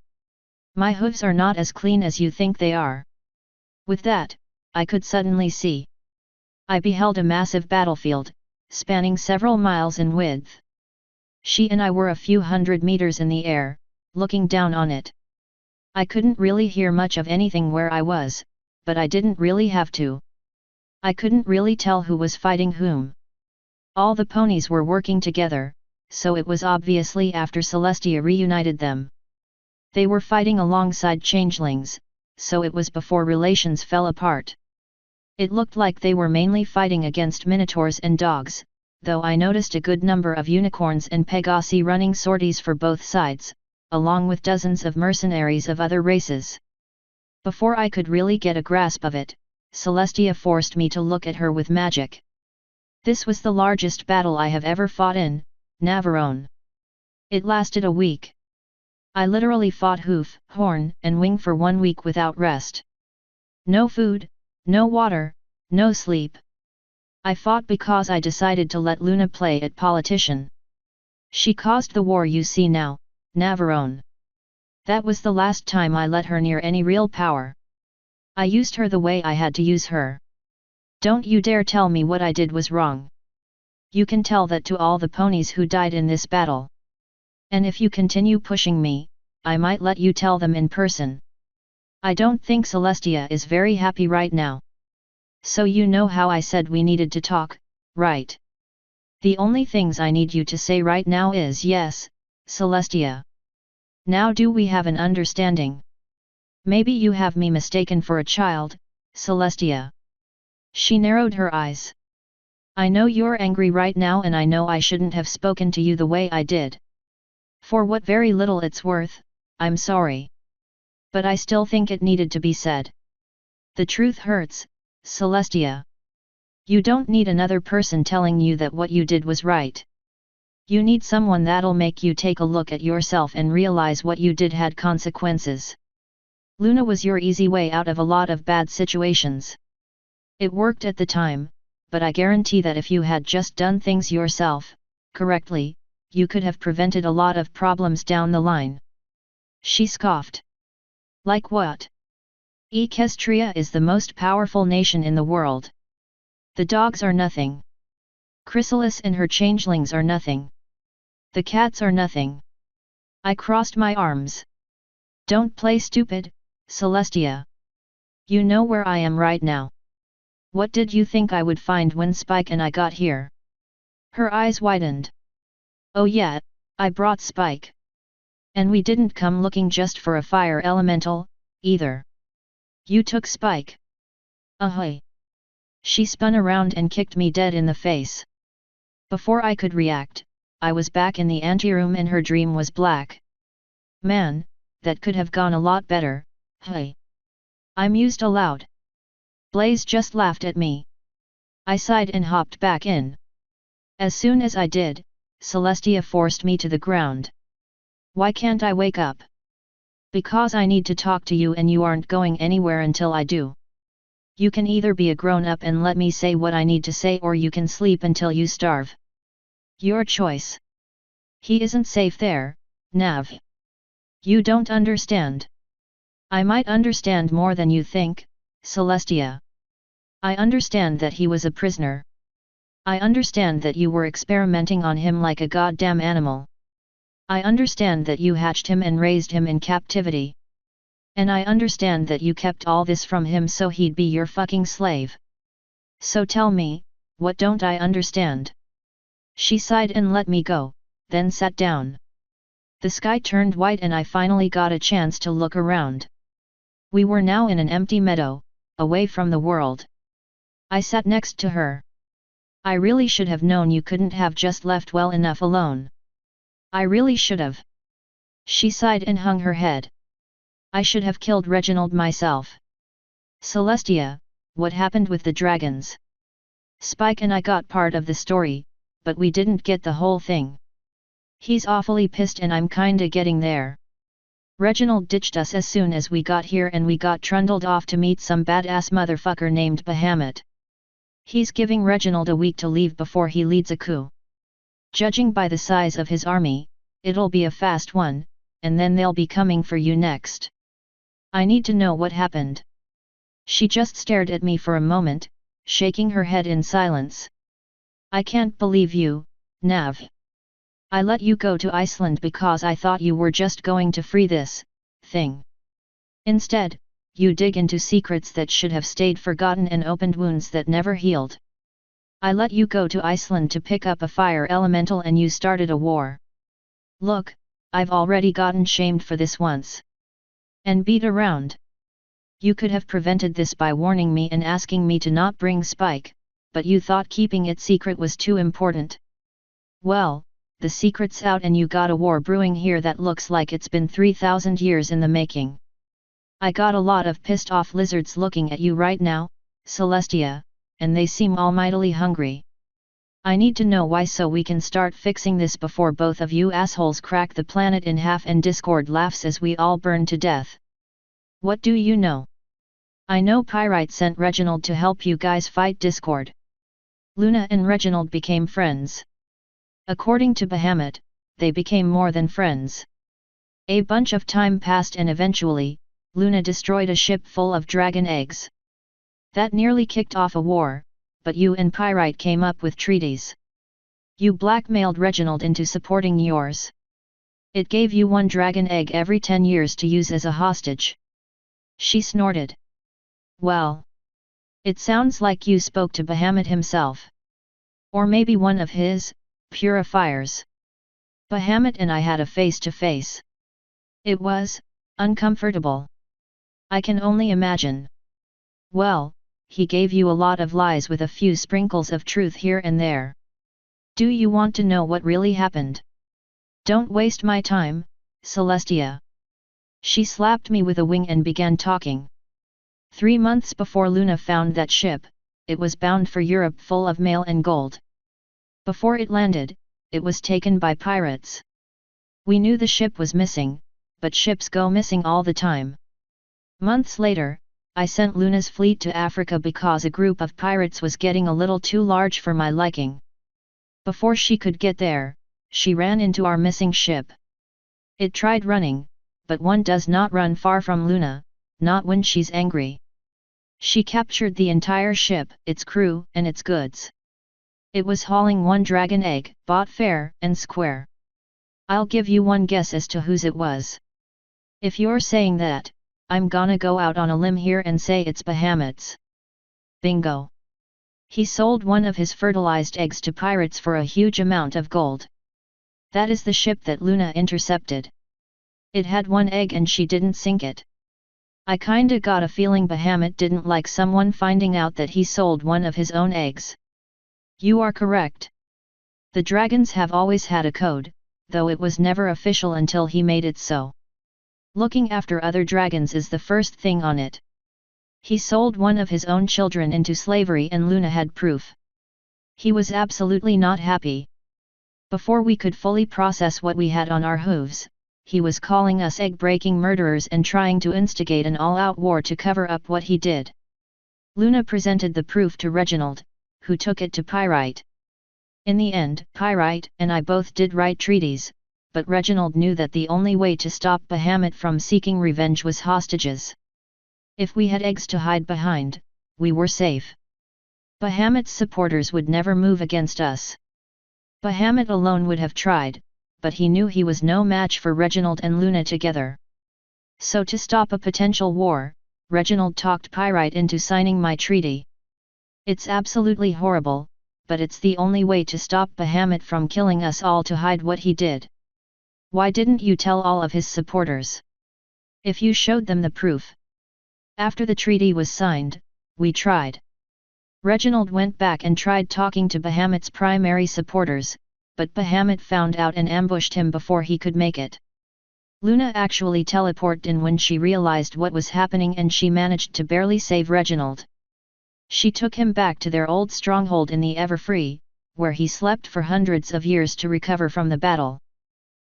My hooves are not as clean as you think they are. With that, I could suddenly see. I beheld a massive battlefield, spanning several miles in width. She and I were a few hundred meters in the air, looking down on it. I couldn't really hear much of anything where I was, but I didn't really have to. I couldn't really tell who was fighting whom. All the ponies were working together, so it was obviously after Celestia reunited them. They were fighting alongside changelings, so it was before relations fell apart. It looked like they were mainly fighting against minotaurs and dogs, though I noticed a good number of unicorns and pegasi running sorties for both sides, along with dozens of mercenaries of other races. Before I could really get a grasp of it, Celestia forced me to look at her with magic. This was the largest battle I have ever fought in, Navarone. It lasted a week. I literally fought hoof, horn, and wing for 1 week without rest. No food, no water, no sleep. I fought because I decided to let Luna play at politician. She caused the war you see now, Navarone. That was the last time I let her near any real power. I used her the way I had to use her. Don't you dare tell me what I did was wrong. You can tell that to all the ponies who died in this battle. And if you continue pushing me, I might let you tell them in person. I don't think Celestia is very happy right now. So you know how I said we needed to talk, right? The only things I need you to say right now is yes, Celestia. Now do we have an understanding? Maybe you have me mistaken for a child, Celestia. She narrowed her eyes. I know you're angry right now and I know I shouldn't have spoken to you the way I did. For what very little it's worth, I'm sorry. But I still think it needed to be said. The truth hurts, Celestia. You don't need another person telling you that what you did was right. You need someone that'll make you take a look at yourself and realize what you did had consequences. Luna was your easy way out of a lot of bad situations. It worked at the time, but I guarantee that if you had just done things yourself, correctly, you could have prevented a lot of problems down the line. She scoffed. Like what? Equestria is the most powerful nation in the world. The dogs are nothing. Chrysalis and her changelings are nothing. The cats are nothing. I crossed my arms. Don't play stupid, Celestia. You know where I am right now. What did you think I would find when Spike and I got here? Her eyes widened. Oh yeah, I brought Spike. And we didn't come looking just for a fire elemental, either. You took Spike. Ahoy! She spun around and kicked me dead in the face. Before I could react, I was back in the anteroom and her dream was black. Man, that could have gone a lot better, hey. I mused aloud. Blaze just laughed at me. I sighed and hopped back in. As soon as I did, Celestia forced me to the ground. Why can't I wake up? Because I need to talk to you and you aren't going anywhere until I do. You can either be a grown-up and let me say what I need to say or you can sleep until you starve. Your choice. He isn't safe there, Nav. You don't understand. I might understand more than you think, Celestia. I understand that he was a prisoner. I understand that you were experimenting on him like a goddamn animal. I understand that you hatched him and raised him in captivity. And I understand that you kept all this from him so he'd be your fucking slave. So tell me, what don't I understand? She sighed and let me go, then sat down. The sky turned white and I finally got a chance to look around. We were now in an empty meadow, away from the world. I sat next to her. I really should have known you couldn't have just left well enough alone. I really should have. She sighed and hung her head. I should have killed Reginald myself. Celestia, what happened with the dragons? Spike and I got part of the story, but we didn't get the whole thing. He's awfully pissed and I'm kinda getting there. Reginald ditched us as soon as we got here and we got trundled off to meet some badass motherfucker named Bahamut. He's giving Reginald a week to leave before he leads a coup. Judging by the size of his army, it'll be a fast one, and then they'll be coming for you next. I need to know what happened. She just stared at me for a moment, shaking her head in silence. I can't believe you, Nav. I let you go to Iceland because I thought you were just going to free this thing. Instead, you dig into secrets that should have stayed forgotten and opened wounds that never healed. I let you go to Iceland to pick up a fire elemental and you started a war. Look, I've already gotten shamed for this once. And beat around. You could have prevented this by warning me and asking me to not bring Spike, but you thought keeping it secret was too important. Well, the secret's out and you got a war brewing here that looks like it's been 3,000 years in the making. I got a lot of pissed off lizards looking at you right now, Celestia, and they seem almightily hungry. I need to know why so we can start fixing this before both of you assholes crack the planet in half and Discord laughs as we all burn to death. What do you know? I know Pyrite sent Reginald to help you guys fight Discord. Luna and Reginald became friends. According to Bahamut, they became more than friends. A bunch of time passed and eventually, Luna destroyed a ship full of dragon eggs. That nearly kicked off a war, but you and Pyrite came up with treaties. You blackmailed Reginald into supporting yours. It gave you one dragon egg every 10 years to use as a hostage. She snorted. Well. It sounds like you spoke to Bahamut himself. Or maybe one of his purifiers. Bahamut and I had a face-to-face. It was uncomfortable. I can only imagine. Well, he gave you a lot of lies with a few sprinkles of truth here and there. Do you want to know what really happened? Don't waste my time, Celestia. She slapped me with a wing and began talking. 3 months before Luna found that ship, it was bound for Europe full of mail and gold. Before it landed, it was taken by pirates. We knew the ship was missing, but ships go missing all the time. Months later, I sent Luna's fleet to Africa because a group of pirates was getting a little too large for my liking. Before she could get there, she ran into our missing ship. It tried running, but one does not run far from Luna, not when she's angry. She captured the entire ship, its crew, and its goods. It was hauling one dragon egg, bought fair and square. I'll give you one guess as to whose it was. If you're saying that, I'm gonna go out on a limb here and say it's Bahamut's. Bingo! He sold one of his fertilized eggs to pirates for a huge amount of gold. That is the ship that Luna intercepted. It had one egg and she didn't sink it. I kinda got a feeling Bahamut didn't like someone finding out that he sold one of his own eggs. You are correct. The dragons have always had a code, though it was never official until he made it so. Looking after other dragons is the first thing on it. He sold one of his own children into slavery and Luna had proof. He was absolutely not happy. Before we could fully process what we had on our hooves, he was calling us egg-breaking murderers and trying to instigate an all-out war to cover up what he did. Luna presented the proof to Reginald, who took it to Pyrite. In the end, Pyrite and I both did write treaties, but Reginald knew that the only way to stop Bahamut from seeking revenge was hostages. If we had eggs to hide behind, we were safe. Bahamut's supporters would never move against us. Bahamut alone would have tried, but he knew he was no match for Reginald and Luna together. So to stop a potential war, Reginald talked Pyrite into signing my treaty. It's absolutely horrible, but it's the only way to stop Bahamut from killing us all to hide what he did. Why didn't you tell all of his supporters? If you showed them the proof. After the treaty was signed, we tried. Reginald went back and tried talking to Bahamut's primary supporters, but Bahamut found out and ambushed him before he could make it. Luna actually teleported in when she realized what was happening and she managed to barely save Reginald. She took him back to their old stronghold in the Everfree, where he slept for hundreds of years to recover from the battle.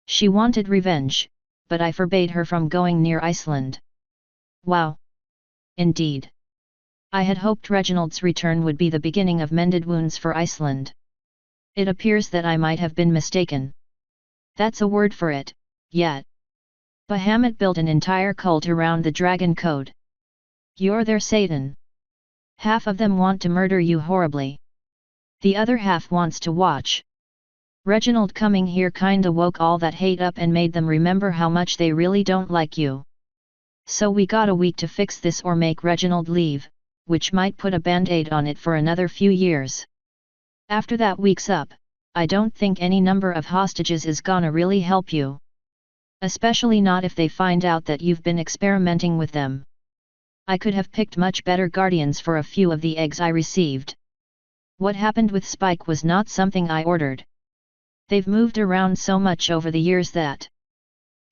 She wanted revenge, but I forbade her from going near Iceland. Wow! Indeed. I had hoped Reginald's return would be the beginning of mended wounds for Iceland. It appears that I might have been mistaken. That's a word for it, yet. Bahamut built an entire cult around the Dragon Code. You're their Satan. Half of them want to murder you horribly. The other half wants to watch. Reginald coming here kinda woke all that hate up and made them remember how much they really don't like you. So we got a week to fix this or make Reginald leave, which might put a band-aid on it for another few years. After that week's up, I don't think any number of hostages is gonna really help you. Especially not if they find out that you've been experimenting with them. I could have picked much better guardians for a few of the eggs I received. What happened with Spike was not something I ordered. They've moved around so much over the years that...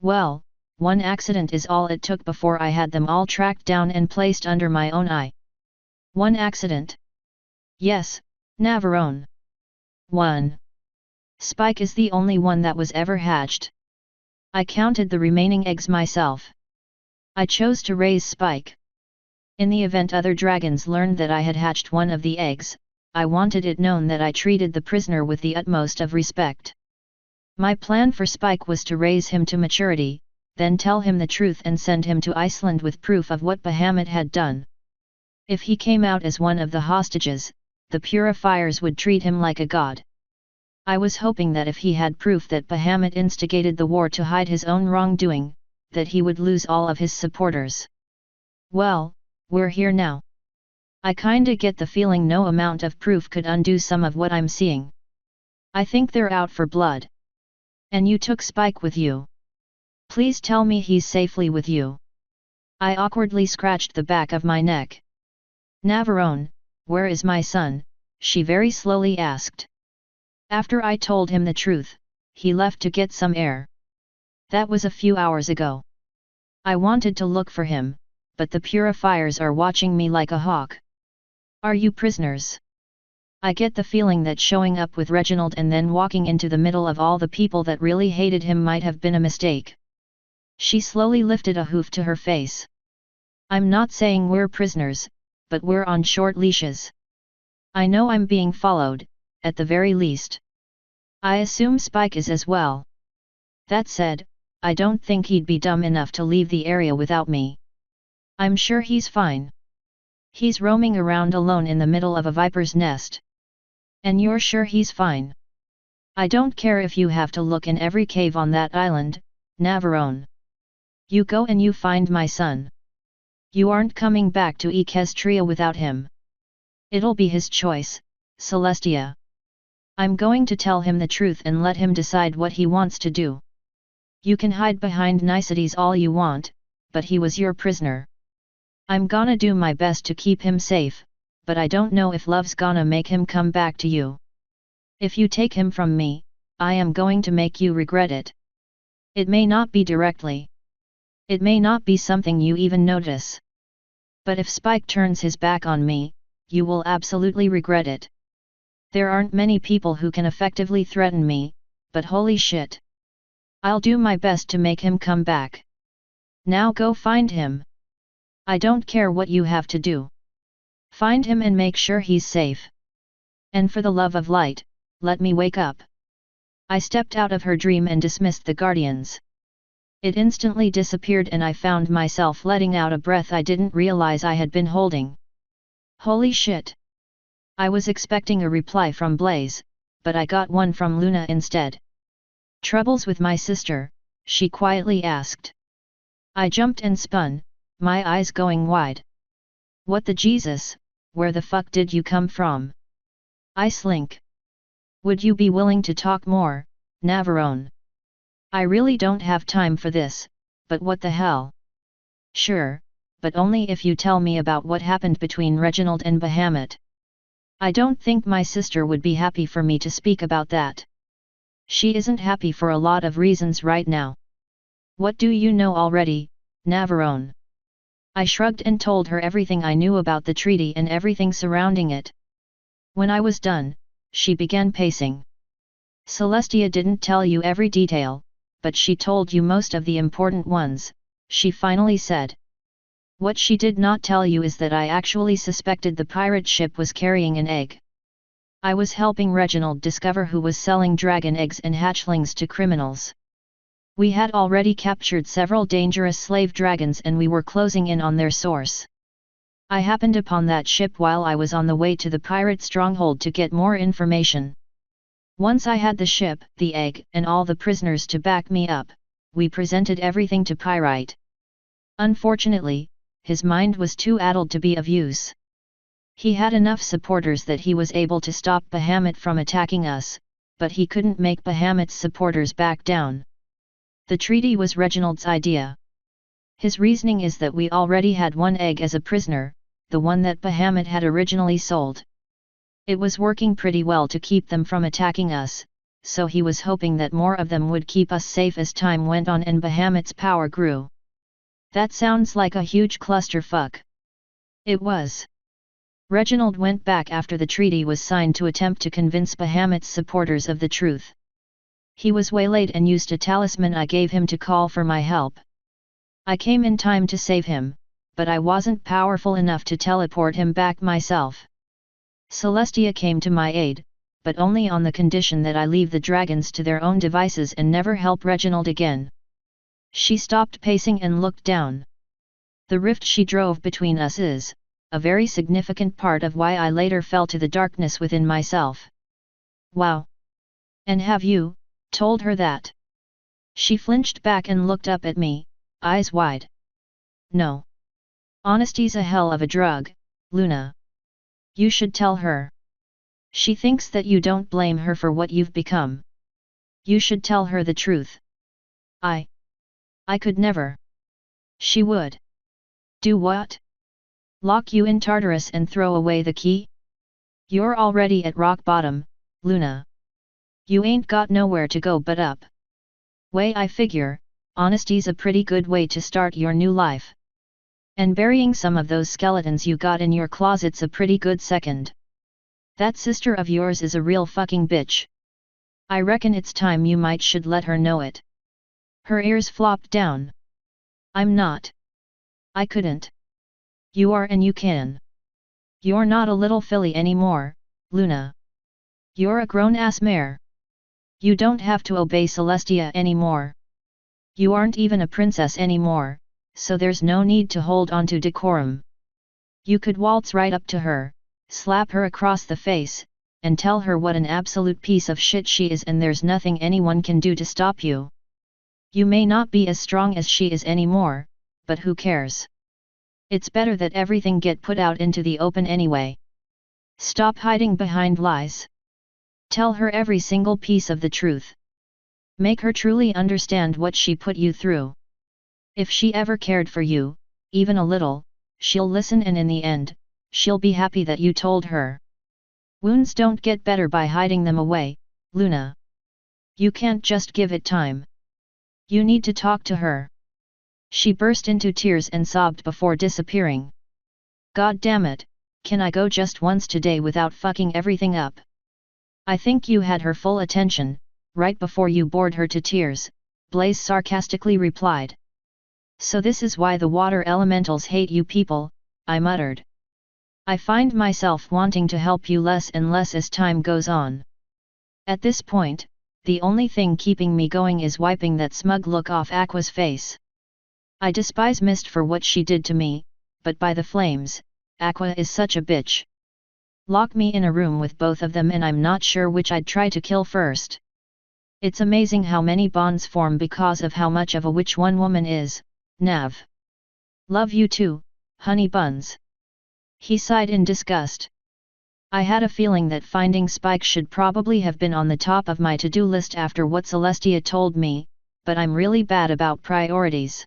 Well, one accident is all it took before I had them all tracked down and placed under my own eye. One accident? Yes, Navarone. 1. Spike is the only one that was ever hatched. I counted the remaining eggs myself. I chose to raise Spike. In the event other dragons learned that I had hatched one of the eggs, I wanted it known that I treated the prisoner with the utmost of respect. My plan for Spike was to raise him to maturity, then tell him the truth and send him to Iceland with proof of what Bahamut had done. If he came out as one of the hostages, the purifiers would treat him like a god. I was hoping that if he had proof that Bahamut instigated the war to hide his own wrongdoing, that he would lose all of his supporters. Well, we're here now. I kinda get the feeling no amount of proof could undo some of what I'm seeing. I think they're out for blood. And you took Spike with you. Please tell me he's safely with you. I awkwardly scratched the back of my neck. Navarone, where is my son? She very slowly asked. After I told him the truth, he left to get some air. That was a few hours ago. I wanted to look for him, but the purifiers are watching me like a hawk. Are you prisoners? I get the feeling that showing up with Reginald and then walking into the middle of all the people that really hated him might have been a mistake. She slowly lifted a hoof to her face. I'm not saying we're prisoners, but we're on short leashes. I know I'm being followed, at the very least. I assume Spike is as well. That said, I don't think he'd be dumb enough to leave the area without me. I'm sure he's fine. He's roaming around alone in the middle of a viper's nest. And you're sure he's fine? I don't care if you have to look in every cave on that island, Navarone. You go and you find my son. You aren't coming back to Equestria without him. It'll be his choice, Celestia. I'm going to tell him the truth and let him decide what he wants to do. You can hide behind niceties all you want, but he was your prisoner. I'm gonna do my best to keep him safe, but I don't know if love's gonna make him come back to you. If you take him from me, I am going to make you regret it. It may not be directly. It may not be something you even notice. But if Spike turns his back on me, you will absolutely regret it. There aren't many people who can effectively threaten me, but holy shit. I'll do my best to make him come back. Now go find him. I don't care what you have to do. Find him and make sure he's safe. And for the love of light, let me wake up. I stepped out of her dream and dismissed the guardians. It instantly disappeared and I found myself letting out a breath I didn't realize I had been holding. Holy shit! I was expecting a reply from Blaze, but I got one from Luna instead. Troubles with my sister? She quietly asked. I jumped and spun, my eyes going wide. What the Jesus, where the fuck did you come from? I slink. Would you be willing to talk more, Navarone? I really don't have time for this, but what the hell? Sure, but only if you tell me about what happened between Reginald and Bahamut. I don't think my sister would be happy for me to speak about that. She isn't happy for a lot of reasons right now. What do you know already, Navarone? I shrugged and told her everything I knew about the treaty and everything surrounding it. When I was done, she began pacing. Celestia didn't tell you every detail, but she told you most of the important ones, she finally said. What she did not tell you is that I actually suspected the pirate ship was carrying an egg. I was helping Reginald discover who was selling dragon eggs and hatchlings to criminals. We had already captured several dangerous slave dragons and we were closing in on their source. I happened upon that ship while I was on the way to the pirate stronghold to get more information. Once I had the ship, the egg, and all the prisoners to back me up, we presented everything to Pyrite. Unfortunately, his mind was too addled to be of use. He had enough supporters that he was able to stop Bahamut from attacking us, but he couldn't make Bahamut's supporters back down. The treaty was Reginald's idea. His reasoning is that we already had one egg as a prisoner, the one that Bahamut had originally sold. It was working pretty well to keep them from attacking us, so he was hoping that more of them would keep us safe as time went on and Bahamut's power grew. That sounds like a huge clusterfuck. It was. Reginald went back after the treaty was signed to attempt to convince Bahamut's supporters of the truth. He was waylaid and used a talisman I gave him to call for my help. I came in time to save him, but I wasn't powerful enough to teleport him back myself. Celestia came to my aid, but only on the condition that I leave the dragons to their own devices and never help Reginald again. She stopped pacing and looked down. The rift she drove between us is a very significant part of why I later fell to the darkness within myself. Wow! And have you told her that? She flinched back and looked up at me, eyes wide. No. Honesty's a hell of a drug, Luna. You should tell her. She thinks that you don't blame her for what you've become. You should tell her the truth. I could never. She would. Do what? Lock you in Tartarus and throw away the key? You're already at rock bottom, Luna. You ain't got nowhere to go but up. Way I figure, honesty's a pretty good way to start your new life. And burying some of those skeletons you got in your closet's a pretty good second. That sister of yours is a real fucking bitch. I reckon it's time you should let her know it. Her ears flopped down. I'm not. I couldn't. You are and you can. You're not a little filly anymore, Luna. You're a grown-ass mare. You don't have to obey Celestia anymore. You aren't even a princess anymore, so there's no need to hold on to decorum. You could waltz right up to her, slap her across the face, and tell her what an absolute piece of shit she is and there's nothing anyone can do to stop you. You may not be as strong as she is anymore, but who cares? It's better that everything get put out into the open anyway. Stop hiding behind lies. Tell her every single piece of the truth. Make her truly understand what she put you through. If she ever cared for you, even a little, she'll listen and in the end, she'll be happy that you told her. Wounds don't get better by hiding them away, Luna. You can't just give it time. You need to talk to her. She burst into tears and sobbed before disappearing. God damn it, can I go just once today without fucking everything up? I think you had her full attention, right before you bored her to tears, Blaze sarcastically replied. So this is why the water elementals hate you people, I muttered. I find myself wanting to help you less and less as time goes on. At this point, the only thing keeping me going is wiping that smug look off Aqua's face. I despise Mist for what she did to me, but by the flames, Aqua is such a bitch. Lock me in a room with both of them and I'm not sure which I'd try to kill first. It's amazing how many bonds form because of how much of a witch one woman is, Nav. Love you too, honey buns. He sighed in disgust. I had a feeling that finding Spike should probably have been on the top of my to-do list after what Celestia told me, but I'm really bad about priorities.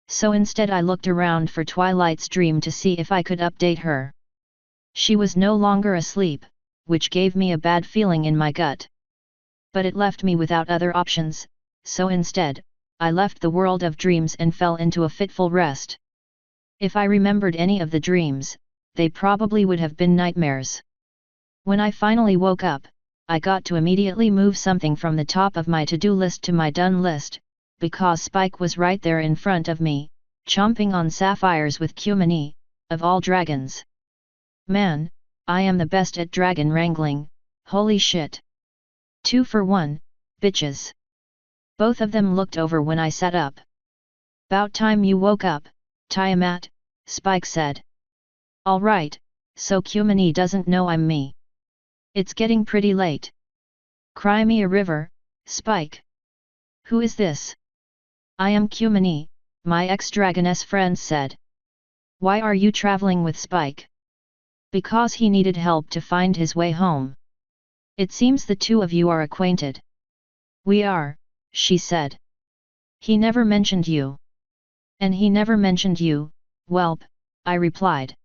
So instead I looked around for Twilight's dream to see if I could update her. She was no longer asleep, which gave me a bad feeling in my gut. But it left me without other options, so instead, I left the world of dreams and fell into a fitful rest. If I remembered any of the dreams, they probably would have been nightmares. When I finally woke up, I got to immediately move something from the top of my to-do list to my done list, because Spike was right there in front of me, chomping on sapphires with Cumini, of all dragons. Man, I am the best at dragon wrangling, holy shit. 2 for 1, bitches. Both of them looked over when I sat up. "'Bout time you woke up, Tiamat," Spike said. "All right, so Cumini doesn't know I'm me. It's getting pretty late. Cry me a river, Spike." "Who is this?" "I am Cumini," my ex-dragoness friend said. "Why are you traveling with Spike?" "Because he needed help to find his way home." "It seems the two of you are acquainted." "We are," she said. "He never mentioned you." "And he never mentioned you, whelp," I replied.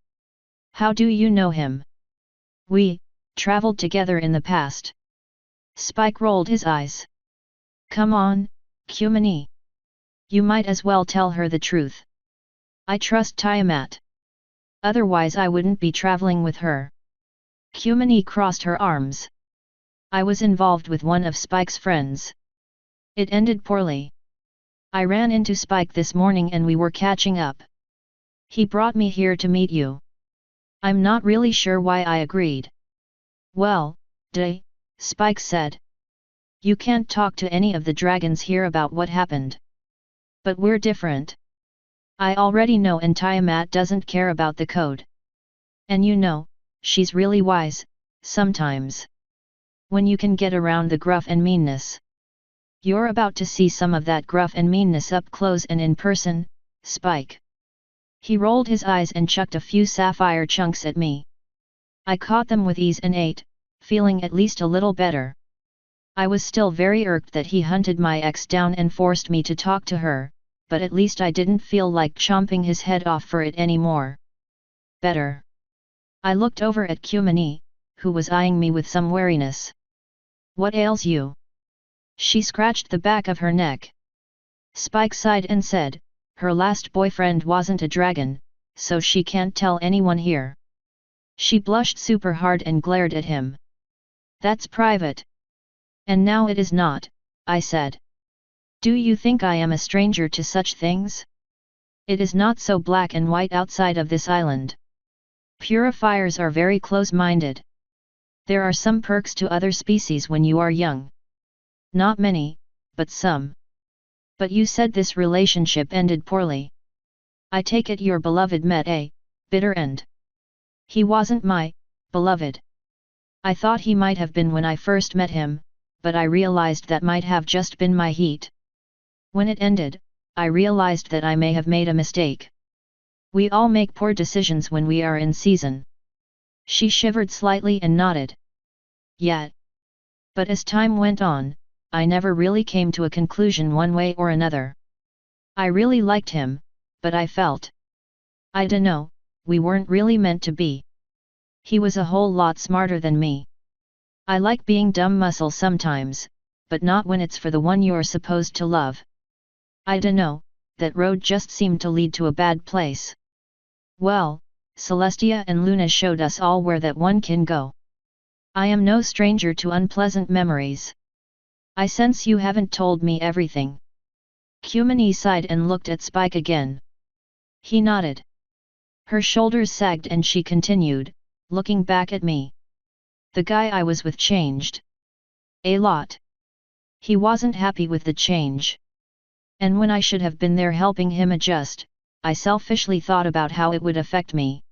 "How do you know him?" "We traveled together in the past." Spike rolled his eyes. "Come on, Cumini. You might as well tell her the truth." "I trust Tiamat. Otherwise I wouldn't be traveling with her." Cumini crossed her arms. "I was involved with one of Spike's friends. It ended poorly. I ran into Spike this morning and we were catching up. He brought me here to meet you. I'm not really sure why I agreed." "Well, Spike said. You can't talk to any of the dragons here about what happened. But we're different. I already know and Tiamat doesn't care about the code. And you know, she's really wise, sometimes. When you can get around the gruff and meanness. You're about to see some of that gruff and meanness up close and in person, Spike." He rolled his eyes and chucked a few sapphire chunks at me. I caught them with ease and ate, feeling at least a little better. I was still very irked that he hunted my ex down and forced me to talk to her, but at least I didn't feel like chomping his head off for it anymore. Better. I looked over at Cumini, who was eyeing me with some wariness. "What ails you?" She scratched the back of her neck. Spike sighed and said, "Her last boyfriend wasn't a dragon, so she can't tell anyone here." She blushed super hard and glared at him. "That's private." "And now it is not," I said. "Do you think I am a stranger to such things? It is not so black and white outside of this island. Purifiers are very close-minded. There are some perks to other species when you are young. Not many, but some. But you said this relationship ended poorly. I take it your beloved met a bitter end." "He wasn't my beloved. I thought he might have been when I first met him, but I realized that might have just been my heat. When it ended, I realized that I may have made a mistake. We all make poor decisions when we are in season." She shivered slightly and nodded. "Yeah. But as time went on, I never really came to a conclusion one way or another. I really liked him, but I felt, I dunno, we weren't really meant to be. He was a whole lot smarter than me. I like being dumb muscle sometimes, but not when it's for the one you're supposed to love. I dunno, that road just seemed to lead to a bad place. Well, Celestia and Luna showed us all where that one can go. I am no stranger to unpleasant memories. I sense you haven't told me everything." Cumini sighed and looked at Spike again. He nodded. Her shoulders sagged and she continued, looking back at me. "The guy I was with changed. A lot. He wasn't happy with the change. And when I should have been there helping him adjust, I selfishly thought about how it would affect me.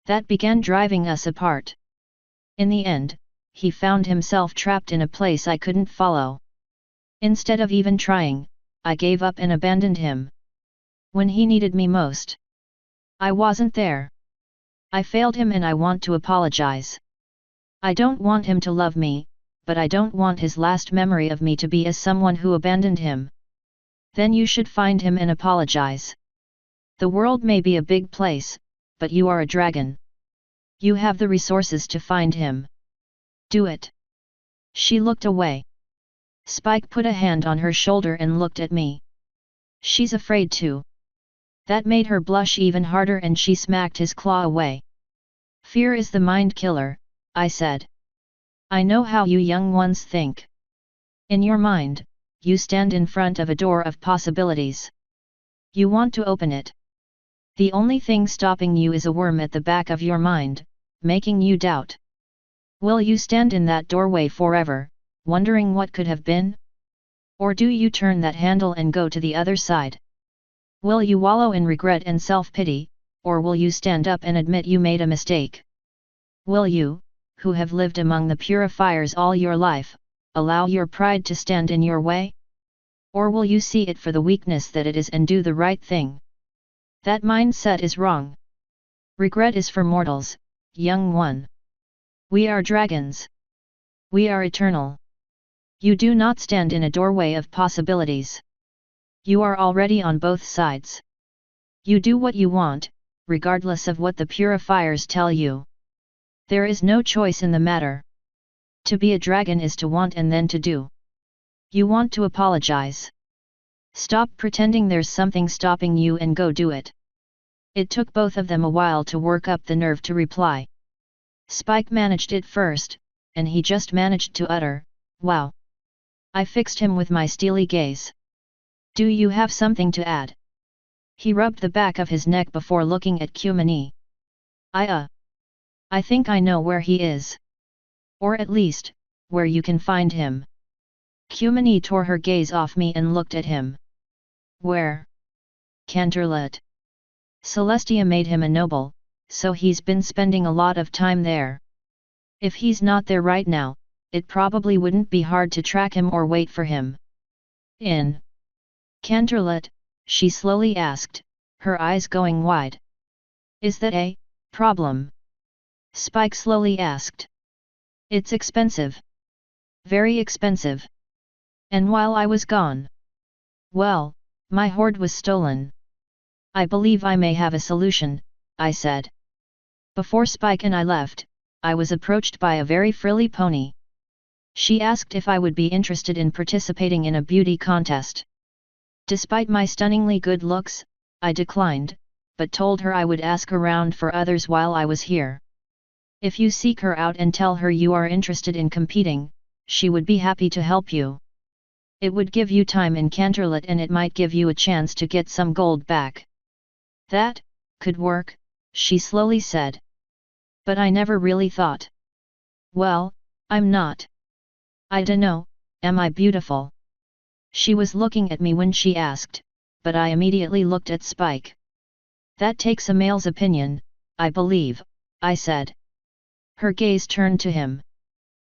That began driving us apart. In the end, he found himself trapped in a place I couldn't follow. Instead of even trying, I gave up and abandoned him. When he needed me most. I wasn't there. I failed him and I want to apologize. I don't want him to love me, but I don't want his last memory of me to be as someone who abandoned him. Then you should find him and apologize. The world may be a big place, but you are a dragon. You have the resources to find him. Do it. She looked away. Spike put a hand on her shoulder and looked at me. She's afraid too. That made her blush even harder and she smacked his claw away. Fear is the mind killer, I said. I know how you young ones think. In your mind, you stand in front of a door of possibilities. You want to open it. The only thing stopping you is a worm at the back of your mind, making you doubt. Will you stand in that doorway forever, wondering what could have been? Or do you turn that handle and go to the other side? Will you wallow in regret and self-pity, or will you stand up and admit you made a mistake? Will you, who have lived among the purifiers all your life, allow your pride to stand in your way? Or will you see it for the weakness that it is and do the right thing? That mindset is wrong. Regret is for mortals, young one. We are dragons. We are eternal. You do not stand in a doorway of possibilities. You are already on both sides. You do what you want, regardless of what the purifiers tell you. There is no choice in the matter. To be a dragon is to want and then to do. You want to apologize. Stop pretending there's something stopping you and go do it. It took both of them a while to work up the nerve to reply. Spike managed it first, and he just managed to utter, "Wow." I fixed him with my steely gaze. Do you have something to add? He rubbed the back of his neck before looking at Kumini. I think I know where he is. Or at least, where you can find him. Kumini tore her gaze off me and looked at him. Where? Canterlet. Celestia made him a noble, so he's been spending a lot of time there. If he's not there right now, it probably wouldn't be hard to track him or wait for him. In Canterlet, she slowly asked, her eyes going wide. Is that a problem? Spike slowly asked. It's expensive. Very expensive. And while I was gone? Well, my hoard was stolen. I believe I may have a solution, I said. Before Spike and I left, I was approached by a very frilly pony. She asked if I would be interested in participating in a beauty contest. Despite my stunningly good looks, I declined, but told her I would ask around for others while I was here. If you seek her out and tell her you are interested in competing, she would be happy to help you. It would give you time in Canterlet and it might give you a chance to get some gold back. That could work, she slowly said. But I never really thought. Well, I'm not. I dunno, am I beautiful? She was looking at me when she asked, but I immediately looked at Spike. That takes a male's opinion, I believe, I said. Her gaze turned to him.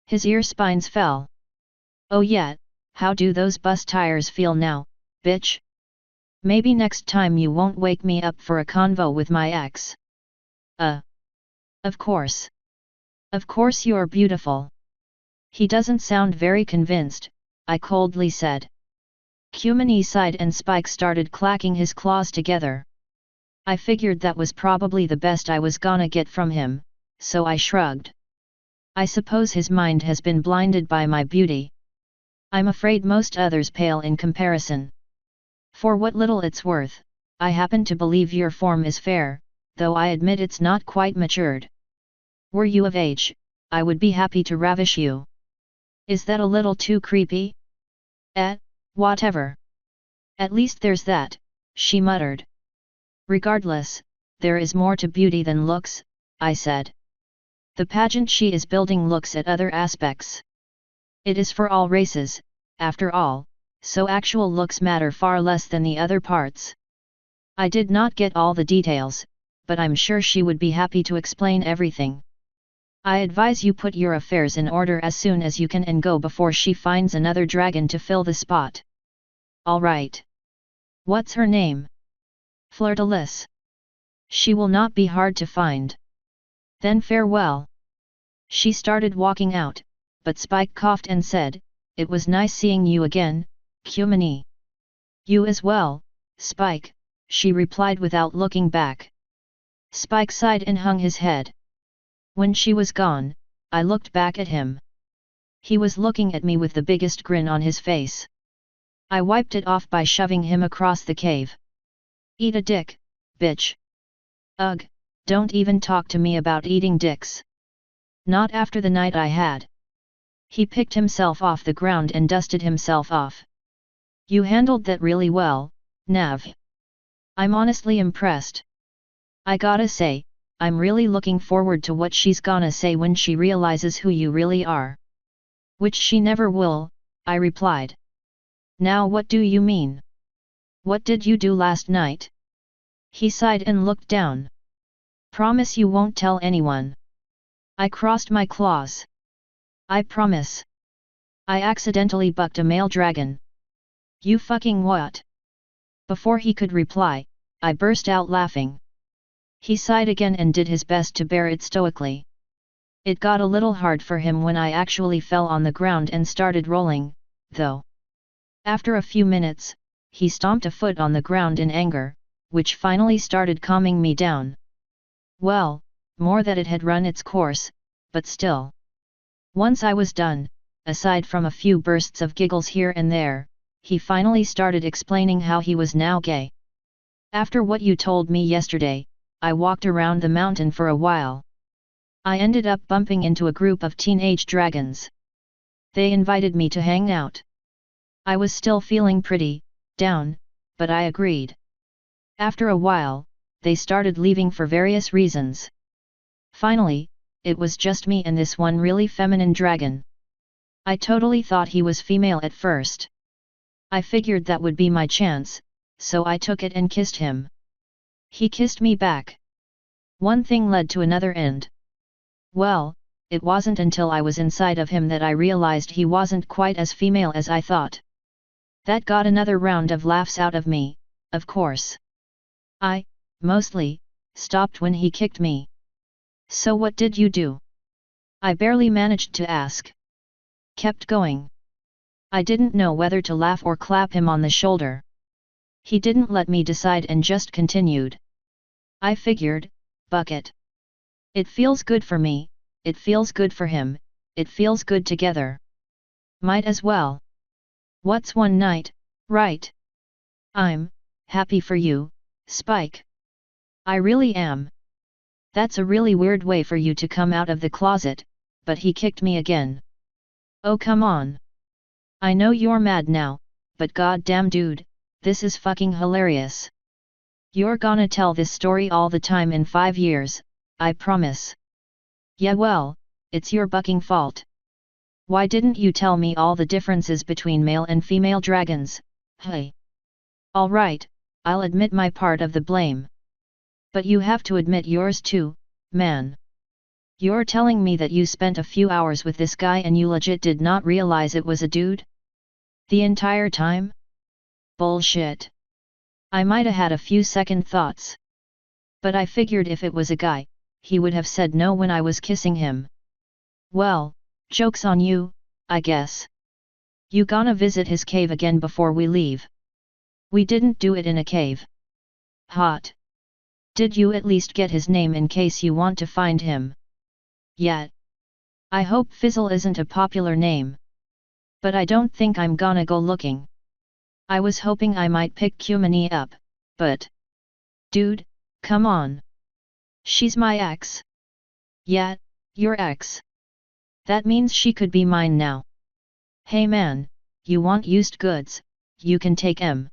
His ear spines fell. Oh yeah, how do those bus tires feel now, bitch? Maybe next time you won't wake me up for a convo with my ex. Of course. Of course you're beautiful. He doesn't sound very convinced, I coldly said. Kumini sighed and Spike started clacking his claws together. I figured that was probably the best I was gonna get from him, so I shrugged. I suppose his mind has been blinded by my beauty. I'm afraid most others pale in comparison. For what little it's worth, I happen to believe your form is fair, though I admit it's not quite matured. Were you of age, I would be happy to ravish you. Is that a little too creepy? Whatever. At least there's that, she muttered. Regardless, there is more to beauty than looks, I said. The pageant she is building looks at other aspects. It is for all races, after all, so actual looks matter far less than the other parts. I did not get all the details, but I'm sure she would be happy to explain everything. I advise you put your affairs in order as soon as you can and go before she finds another dragon to fill the spot. All right. What's her name? Flirtaless. She will not be hard to find. Then farewell. She started walking out, but Spike coughed and said, "It was nice seeing you again, Kumini." "You as well, Spike," she replied without looking back. Spike sighed and hung his head. When she was gone, I looked back at him. He was looking at me with the biggest grin on his face. I wiped it off by shoving him across the cave. "Eat a dick, bitch." "Ugh, don't even talk to me about eating dicks. Not after the night I had." He picked himself off the ground and dusted himself off. "You handled that really well, Nav. I'm honestly impressed. I gotta say, I'm really looking forward to what she's gonna say when she realizes who you really are." "Which she never will," I replied. "Now what do you mean? What did you do last night?" He sighed and looked down. "Promise you won't tell anyone." I crossed my claws. "I promise." "I accidentally bucked a male dragon." "You fucking what?" Before he could reply, I burst out laughing. He sighed again and did his best to bear it stoically. It got a little hard for him when I actually fell on the ground and started rolling, though. After a few minutes, he stomped a foot on the ground in anger, which finally started calming me down. Well, more that it had run its course, but still. Once I was done, aside from a few bursts of giggles here and there, he finally started explaining how he was now gay. "After what you told me yesterday, I walked around the mountain for a while. I ended up bumping into a group of teenage dragons. They invited me to hang out. I was still feeling pretty down, but I agreed. After a while, they started leaving for various reasons. Finally, it was just me and this one really feminine dragon. I totally thought he was female at first. I figured that would be my chance, so I took it and kissed him. He kissed me back. One thing led to another and... well, it wasn't until I was inside of him that I realized he wasn't quite as female as I thought. That got another round of laughs out of me, of course. I, mostly, stopped when he kicked me. "So what did you do?" I barely managed to ask. Kept going. I didn't know whether to laugh or clap him on the shoulder. He didn't let me decide and just continued. I figured, bucket. It feels good for me, it feels good for him, it feels good together. Might as well. What's one night, right? I'm happy for you, Spike. I really am. That's a really weird way for you to come out of the closet, but he kicked me again. Oh come on. I know you're mad now, but goddamn dude, this is fucking hilarious. You're gonna tell this story all the time in 5 years, I promise. Yeah well, it's your bucking fault. Why didn't you tell me all the differences between male and female dragons, hey? Alright, I'll admit my part of the blame. But you have to admit yours too, man. You're telling me that you spent a few hours with this guy and you legit did not realize it was a dude? The entire time? Bullshit. I mighta had a few second thoughts. But I figured if it was a guy, he would have said no when I was kissing him. Well, joke's on you, I guess. You gonna visit his cave again before we leave? We didn't do it in a cave. Hot. Did you at least get his name in case you want to find him? Yeah. I hope Fizzle isn't a popular name. But I don't think I'm gonna go looking. I was hoping I might pick Kumini up, but... dude, come on. She's my ex. Yeah, your ex. That means she could be mine now. Hey man, you want used goods, you can take 'em.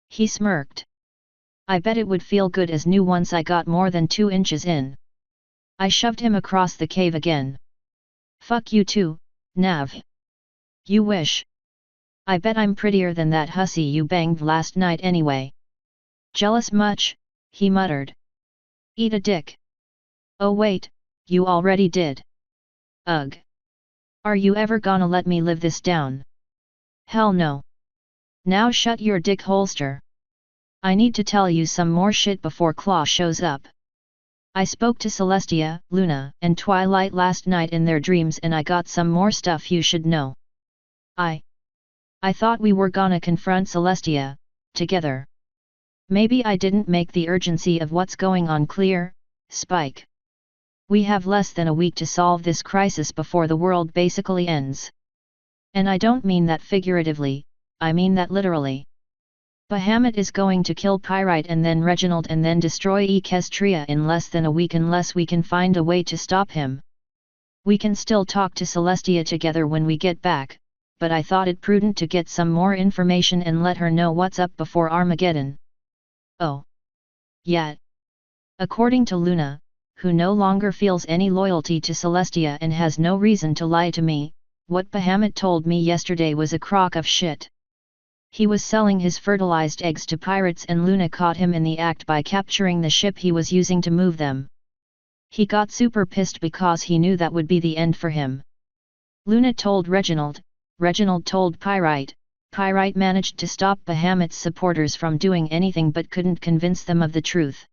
He smirked. I bet it would feel good as new once I got more than 2 inches in. I shoved him across the cave again. Fuck you too, Nav. You wish. I bet I'm prettier than that hussy you banged last night anyway. Jealous much? He muttered. Eat a dick. Oh wait, you already did. Ugh. Are you ever gonna let me live this down? Hell no. Now shut your dick holster. I need to tell you some more shit before Claw shows up. I spoke to Celestia, Luna, and Twilight last night in their dreams and I got some more stuff you should know. I thought we were gonna confront Celestia, together. Maybe I didn't make the urgency of what's going on clear, Spike. We have less than a week to solve this crisis before the world basically ends. And I don't mean that figuratively, I mean that literally. Bahamut is going to kill Pyrite and then Reginald and then destroy Equestria in less than a week unless we can find a way to stop him. We can still talk to Celestia together when we get back, but I thought it prudent to get some more information and let her know what's up before Armageddon. Oh. Yeah. According to Luna, who no longer feels any loyalty to Celestia and has no reason to lie to me, what Bahamut told me yesterday was a crock of shit. He was selling his fertilized eggs to pirates and Luna caught him in the act by capturing the ship he was using to move them. He got super pissed because he knew that would be the end for him. Luna told Reginald, Reginald told Pyrite, Pyrite managed to stop Bahamut's supporters from doing anything but couldn't convince them of the truth.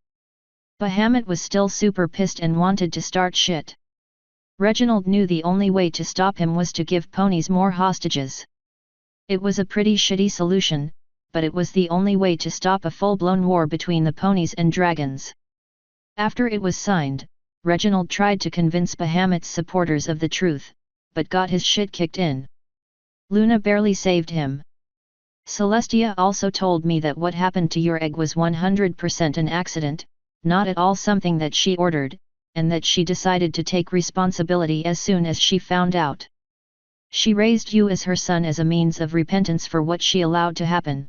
Bahamut was still super pissed and wanted to start shit. Reginald knew the only way to stop him was to give ponies more hostages. It was a pretty shitty solution, but it was the only way to stop a full-blown war between the ponies and dragons. After it was signed, Reginald tried to convince Bahamut's supporters of the truth, but got his shit kicked in. Luna barely saved him. Celestia also told me that what happened to your egg was 100% an accident, not at all something that she ordered, and that she decided to take responsibility as soon as she found out. She raised you as her son as a means of repentance for what she allowed to happen.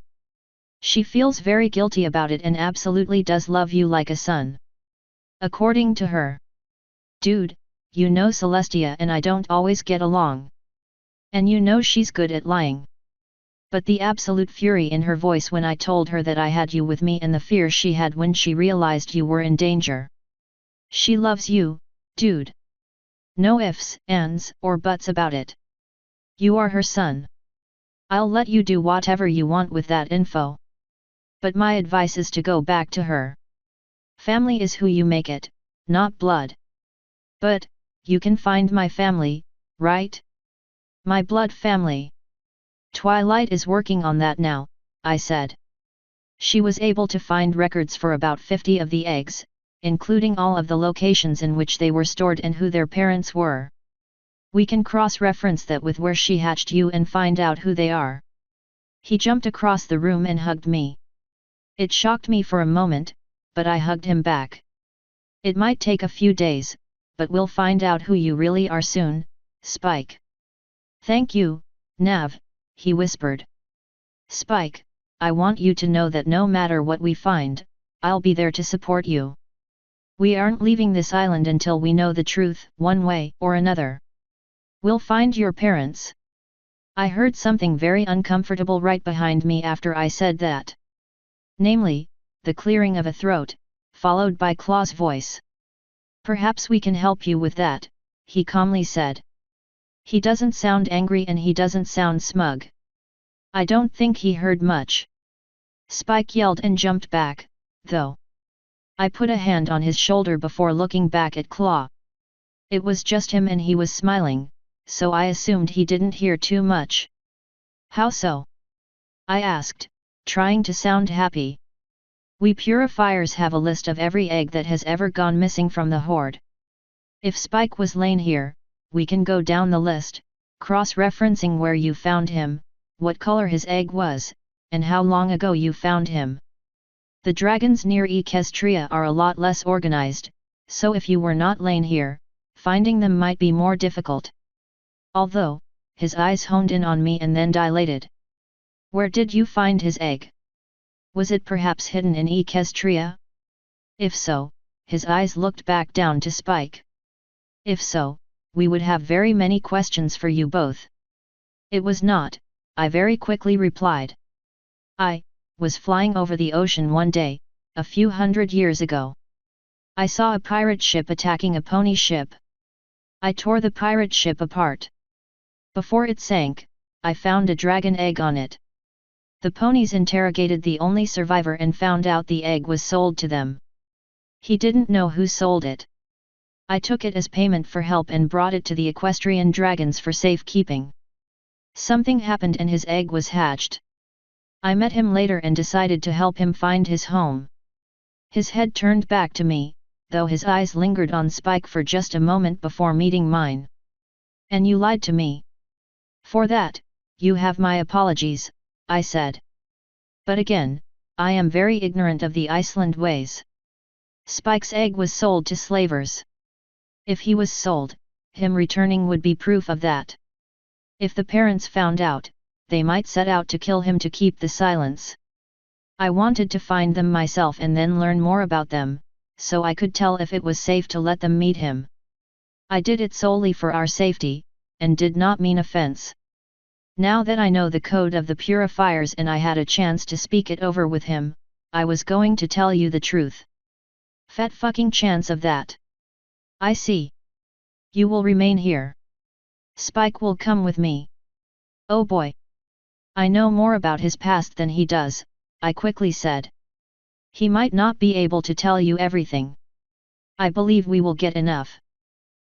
She feels very guilty about it and absolutely does love you like a son. According to her. Dude, you know Celestia and I don't always get along. And you know she's good at lying. But the absolute fury in her voice when I told her that I had you with me and the fear she had when she realized you were in danger. She loves you, dude. No ifs, ands, or buts about it. You are her son. I'll let you do whatever you want with that info. But my advice is to go back to her. Family is who you make it, not blood. But, you can find my family, right? My blood family. Twilight is working on that now, I said. She was able to find records for about 50 of the eggs, including all of the locations in which they were stored and who their parents were. We can cross-reference that with where she hatched you and find out who they are. He jumped across the room and hugged me. It shocked me for a moment, but I hugged him back. It might take a few days, but we'll find out who you really are soon, Spike. Thank you, Nav, he whispered. Spike, I want you to know that no matter what we find, I'll be there to support you. We aren't leaving this island until we know the truth, one way or another. We'll find your parents. I heard something very uncomfortable right behind me after I said that. Namely, the clearing of a throat, followed by Claw's voice. Perhaps we can help you with that, he calmly said. He doesn't sound angry and he doesn't sound smug. I don't think he heard much. Spike yelled and jumped back, though. I put a hand on his shoulder before looking back at Claw. It was just him and he was smiling, so I assumed he didn't hear too much. How so? I asked, trying to sound happy. We purifiers have a list of every egg that has ever gone missing from the horde. If Spike was laying here, we can go down the list, cross-referencing where you found him, what color his egg was, and how long ago you found him. The dragons near Equestria are a lot less organized, so if you were not laying here, finding them might be more difficult. Although, his eyes honed in on me and then dilated. Where did you find his egg? Was it perhaps hidden in Equestria? If so, his eyes looked back down to Spike. If so, we would have very many questions for you both. It was not, I very quickly replied. I was flying over the ocean one day, a few hundred years ago. I saw a pirate ship attacking a pony ship. I tore the pirate ship apart. Before it sank, I found a dragon egg on it. The ponies interrogated the only survivor and found out the egg was sold to them. He didn't know who sold it. I took it as payment for help and brought it to the equestrian dragons for safekeeping. Something happened and his egg was hatched. I met him later and decided to help him find his home. His head turned back to me, though his eyes lingered on Spike for just a moment before meeting mine. And you lied to me. For that, you have my apologies, I said. But again, I am very ignorant of the Iceland ways. Spike's egg was sold to slavers. If he was sold, him returning would be proof of that. If the parents found out, they might set out to kill him to keep the silence. I wanted to find them myself and then learn more about them, so I could tell if it was safe to let them meet him. I did it solely for our safety, and did not mean offense. Now that I know the code of the purifiers and I had a chance to speak it over with him, I was going to tell you the truth. Fat fucking chance of that. I see. You will remain here. Spike will come with me. Oh boy. I know more about his past than he does, I quickly said. He might not be able to tell you everything. I believe we will get enough.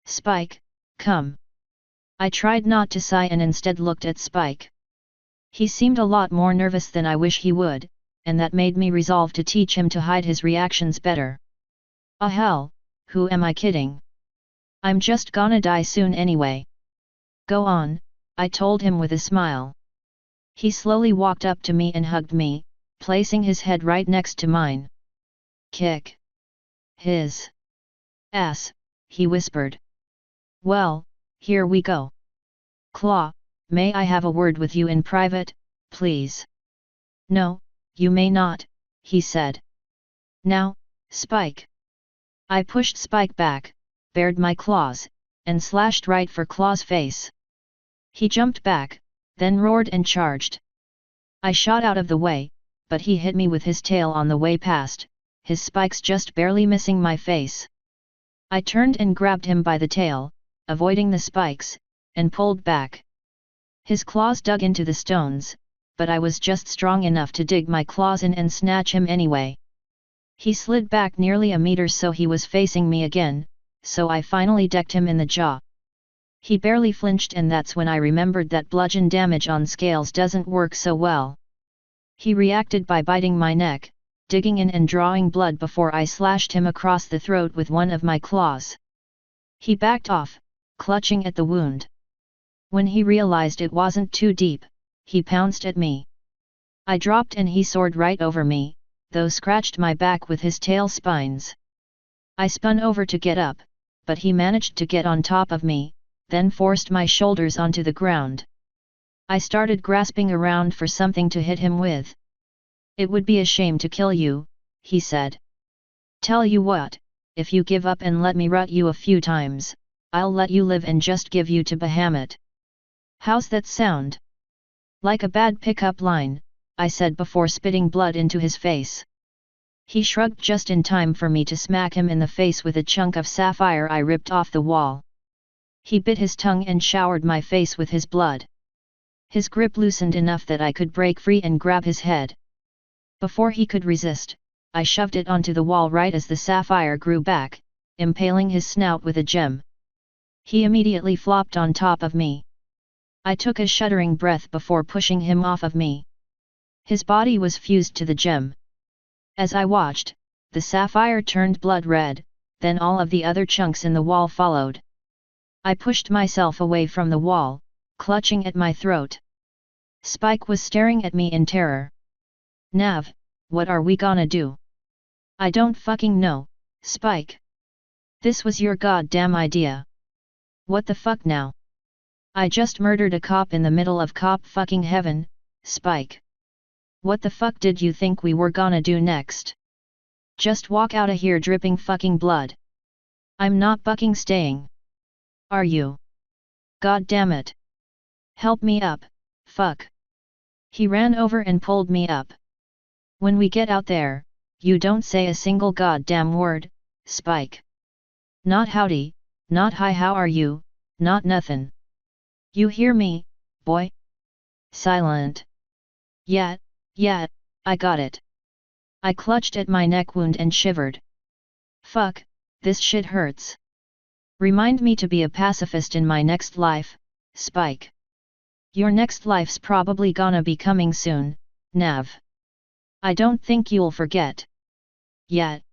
Spike, come. I tried not to sigh and instead looked at Spike. He seemed a lot more nervous than I wish he would, and that made me resolve to teach him to hide his reactions better. Ah hell, who am I kidding? I'm just gonna die soon anyway. Go on, I told him with a smile. He slowly walked up to me and hugged me, placing his head right next to mine. Kick his ass, he whispered. Well, here we go. Claw, may I have a word with you in private, please? No, you may not, he said. Now, Spike. I pushed Spike back, bared my claws, and slashed right for Claw's face. He jumped back, then roared and charged. I shot out of the way, but he hit me with his tail on the way past, his spikes just barely missing my face. I turned and grabbed him by the tail, avoiding the spikes, and pulled back. His claws dug into the stones, but I was just strong enough to dig my claws in and snatch him anyway. He slid back nearly a meter so he was facing me again, so I finally decked him in the jaw. He barely flinched and that's when I remembered that bludgeon damage on scales doesn't work so well. He reacted by biting my neck, digging in and drawing blood before I slashed him across the throat with one of my claws. He backed off, clutching at the wound. When he realized it wasn't too deep, he pounced at me. I dropped and he soared right over me, though scratched my back with his tail spines. I spun over to get up, but he managed to get on top of me, then forced my shoulders onto the ground. I started grasping around for something to hit him with. It would be a shame to kill you, he said. Tell you what, if you give up and let me rut you a few times, I'll let you live and just give you to Bahamut. How's that sound? Like a bad pickup line, I said before spitting blood into his face. He shrugged just in time for me to smack him in the face with a chunk of sapphire I ripped off the wall. He bit his tongue and showered my face with his blood. His grip loosened enough that I could break free and grab his head. Before he could resist, I shoved it onto the wall right as the sapphire grew back, impaling his snout with a gem. He immediately flopped on top of me. I took a shuddering breath before pushing him off of me. His body was fused to the gem. As I watched, the sapphire turned blood red, then all of the other chunks in the wall followed. I pushed myself away from the wall, clutching at my throat. Spike was staring at me in terror. Nav, what are we gonna do? I don't fucking know, Spike. This was your goddamn idea. What the fuck now? I just murdered a cop in the middle of cop fucking heaven, Spike. What the fuck did you think we were gonna do next? Just walk outta here dripping fucking blood. I'm not fucking staying. Are you? God damn it. Help me up, fuck. He ran over and pulled me up. When we get out there, you don't say a single goddamn word, Spike. Not howdy, not hi how are you, not nothin'. You hear me, boy? Silent. Yeah, Yeah, I got it. I clutched at my neck wound and shivered. Fuck, this shit hurts. Remind me to be a pacifist in my next life, Spike. Your next life's probably gonna be coming soon, Nav. I don't think you'll forget. Yet.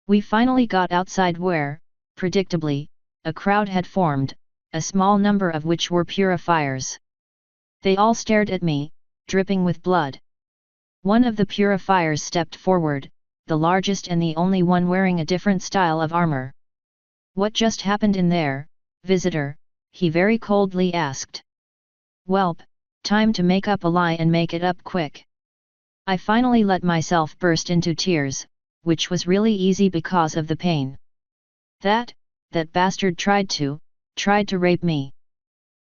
We finally got outside where, predictably, a crowd had formed, a small number of which were purifiers. They all stared at me, dripping with blood. One of the purifiers stepped forward, the largest and the only one wearing a different style of armor. What just happened in there, visitor? He very coldly asked. Welp, time to make up a lie and make it up quick. I finally let myself burst into tears, which was really easy because of the pain. That bastard tried to rape me.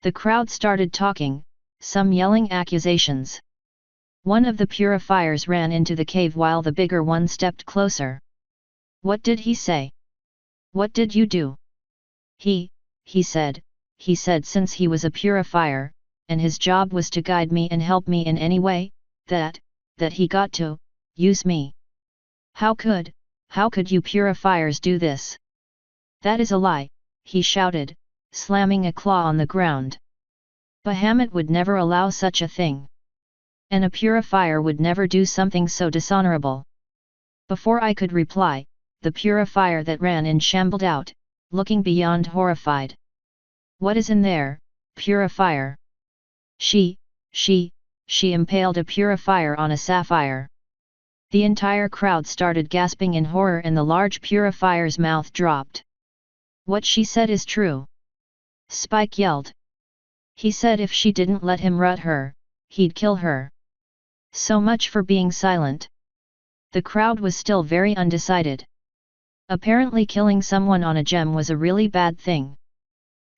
The crowd started talking, some yelling accusations. One of the purifiers ran into the cave while the bigger one stepped closer. What did he say? What did you do? He said since he was a purifier, and his job was to guide me and help me in any way, that he got to use me. How could you purifiers do this? That is a lie, he shouted, slamming a claw on the ground. Bahamut would never allow such a thing. And a purifier would never do something so dishonorable. Before I could reply, the purifier that ran in shambled out, looking beyond horrified. What is in there, purifier? She impaled a purifier on a sapphire. The entire crowd started gasping in horror and the large purifier's mouth dropped. What she said is true. Spike yelled. He said if she didn't let him rut her, he'd kill her. So much for being silent. The crowd was still very undecided. Apparently killing someone on a gem was a really bad thing.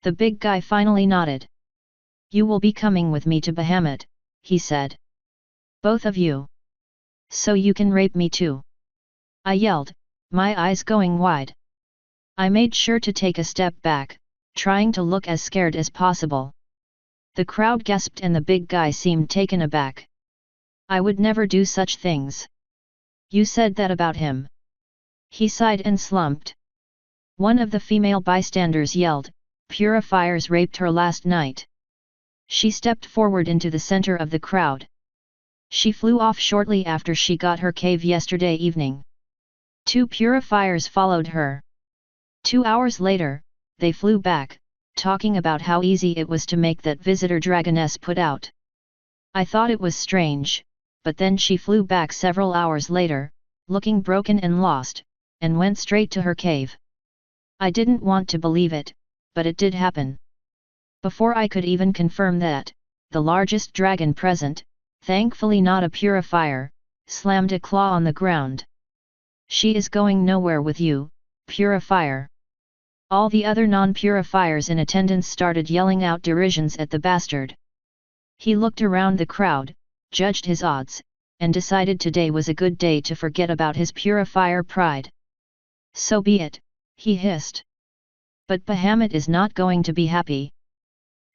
The big guy finally nodded. You will be coming with me to Bahamut, he said. Both of you. So you can rape me too. I yelled, my eyes going wide. I made sure to take a step back, trying to look as scared as possible. The crowd gasped and the big guy seemed taken aback. I would never do such things. You said that about him. He sighed and slumped. One of the female bystanders yelled, purifiers raped her last night. She stepped forward into the center of the crowd. She flew off shortly after she got her cave yesterday evening. 2 purifiers followed her. 2 hours later, they flew back, talking about how easy it was to make that visitor dragoness put out. I thought it was strange, but then she flew back several hours later, looking broken and lost, and went straight to her cave. I didn't want to believe it, but it did happen. Before I could even confirm that, the largest dragon present, thankfully not a purifier, slammed a claw on the ground. She is going nowhere with you, purifier. All the other non-purifiers in attendance started yelling out derisions at the bastard. He looked around the crowd, judged his odds, and decided today was a good day to forget about his purifier pride. So be it, he hissed. But Bahamut is not going to be happy.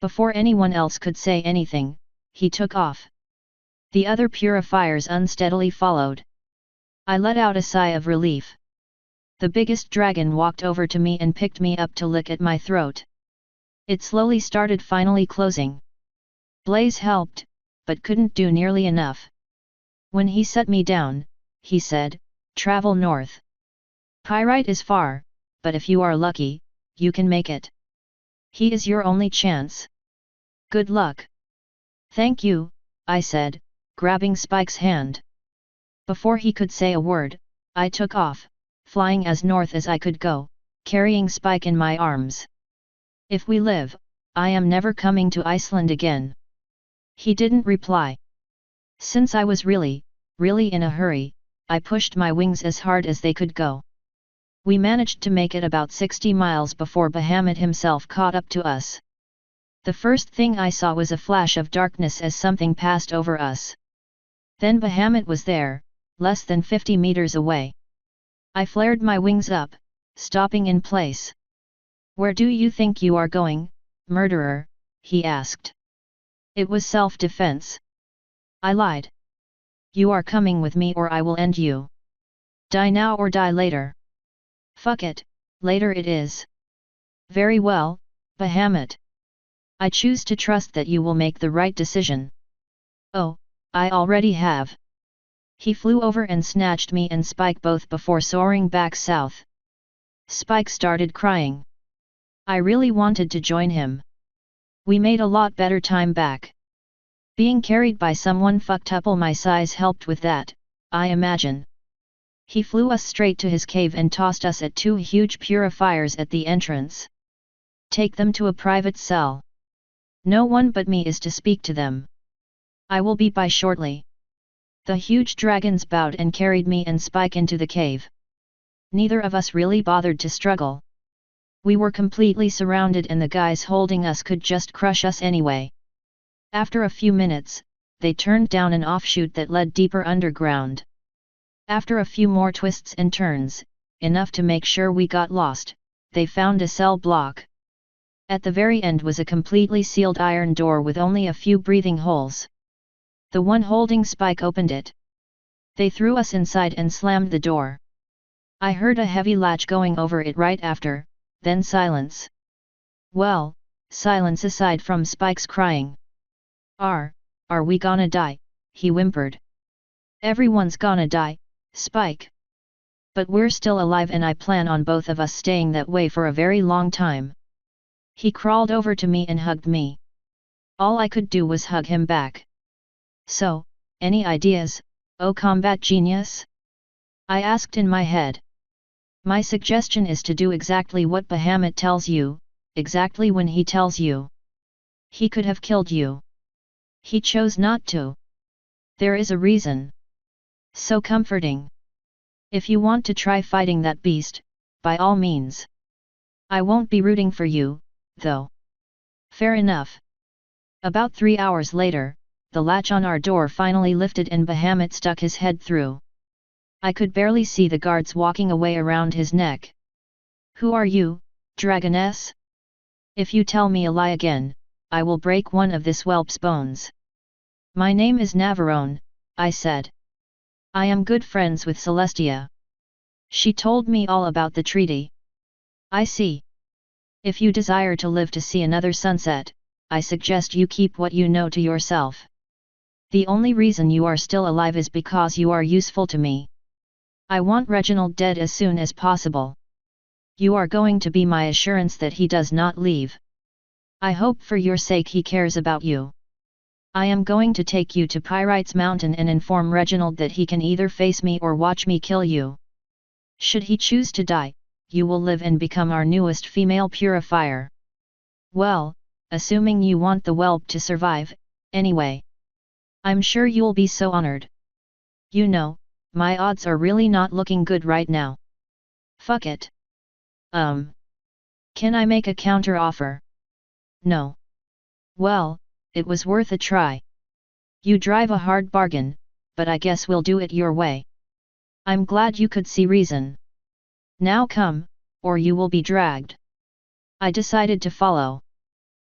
Before anyone else could say anything, he took off. The other purifiers unsteadily followed. I let out a sigh of relief. The biggest dragon walked over to me and picked me up to lick at my throat. It slowly started finally closing. Blaze helped, but couldn't do nearly enough. When he set me down, he said, travel north. Pyrite is far, but if you are lucky, you can make it. He is your only chance. Good luck. Thank you, I said, grabbing Spike's hand. Before he could say a word, I took off, flying as north as I could go, carrying Spike in my arms. If we live, I am never coming to Iceland again. He didn't reply. Since I was really in a hurry, I pushed my wings as hard as they could go. We managed to make it about 60 miles before Bahamut himself caught up to us. The first thing I saw was a flash of darkness as something passed over us. Then Bahamut was there, less than 50 meters away. I flared my wings up, stopping in place. Where do you think you are going, murderer? He asked. It was self-defense. I lied. You are coming with me or I will end you. Die now or die later. Fuck it, later it is. Very well, Bahamut. I choose to trust that you will make the right decision. Oh, I already have. He flew over and snatched me and Spike both before soaring back south. Spike started crying. I really wanted to join him. We made a lot better time back. Being carried by someone fucktuple my size helped with that, I imagine. He flew us straight to his cave and tossed us at 2 huge purifiers at the entrance. Take them to a private cell. No one but me is to speak to them. I will be by shortly. The huge dragons bowed and carried me and Spike into the cave. Neither of us really bothered to struggle. We were completely surrounded and the guys holding us could just crush us anyway. After a few minutes, they turned down an offshoot that led deeper underground. After a few more twists and turns, enough to make sure we got lost, they found a cell block. At the very end was a completely sealed iron door with only a few breathing holes. The one holding Spike opened it. They threw us inside and slammed the door. I heard a heavy latch going over it right after, then silence. Well, silence aside from Spike's crying. Are we gonna die? He whimpered. Everyone's gonna die, Spike. But we're still alive and I plan on both of us staying that way for a very long time. He crawled over to me and hugged me. All I could do was hug him back. So, any ideas, oh combat genius? I asked in my head. My suggestion is to do exactly what Bahamut tells you, exactly when he tells you. He could have killed you. He chose not to. There is a reason. So comforting. If you want to try fighting that beast, by all means. I won't be rooting for you, though. Fair enough. About 3 hours later, the latch on our door finally lifted and Bahamut stuck his head through. I could barely see the guards walking away around his neck. Who are you, Dragoness? If you tell me a lie again, I will break one of this whelp's bones. My name is Navarone, I said. I am good friends with Celestia. She told me all about the treaty. I see. If you desire to live to see another sunset, I suggest you keep what you know to yourself. The only reason you are still alive is because you are useful to me. I want Reginald dead as soon as possible. You are going to be my assurance that he does not leave. I hope for your sake he cares about you. I am going to take you to Pyrite's Mountain and inform Reginald that he can either face me or watch me kill you. Should he choose to die, you will live and become our newest female purifier. Well, assuming you want the whelp to survive, anyway. I'm sure you'll be so honored. You know, my odds are really not looking good right now. Fuck it. Can I make a counter offer? No. Well, it was worth a try. You drive a hard bargain, but I guess we'll do it your way. I'm glad you could see reason. Now come, or you will be dragged. I decided to follow.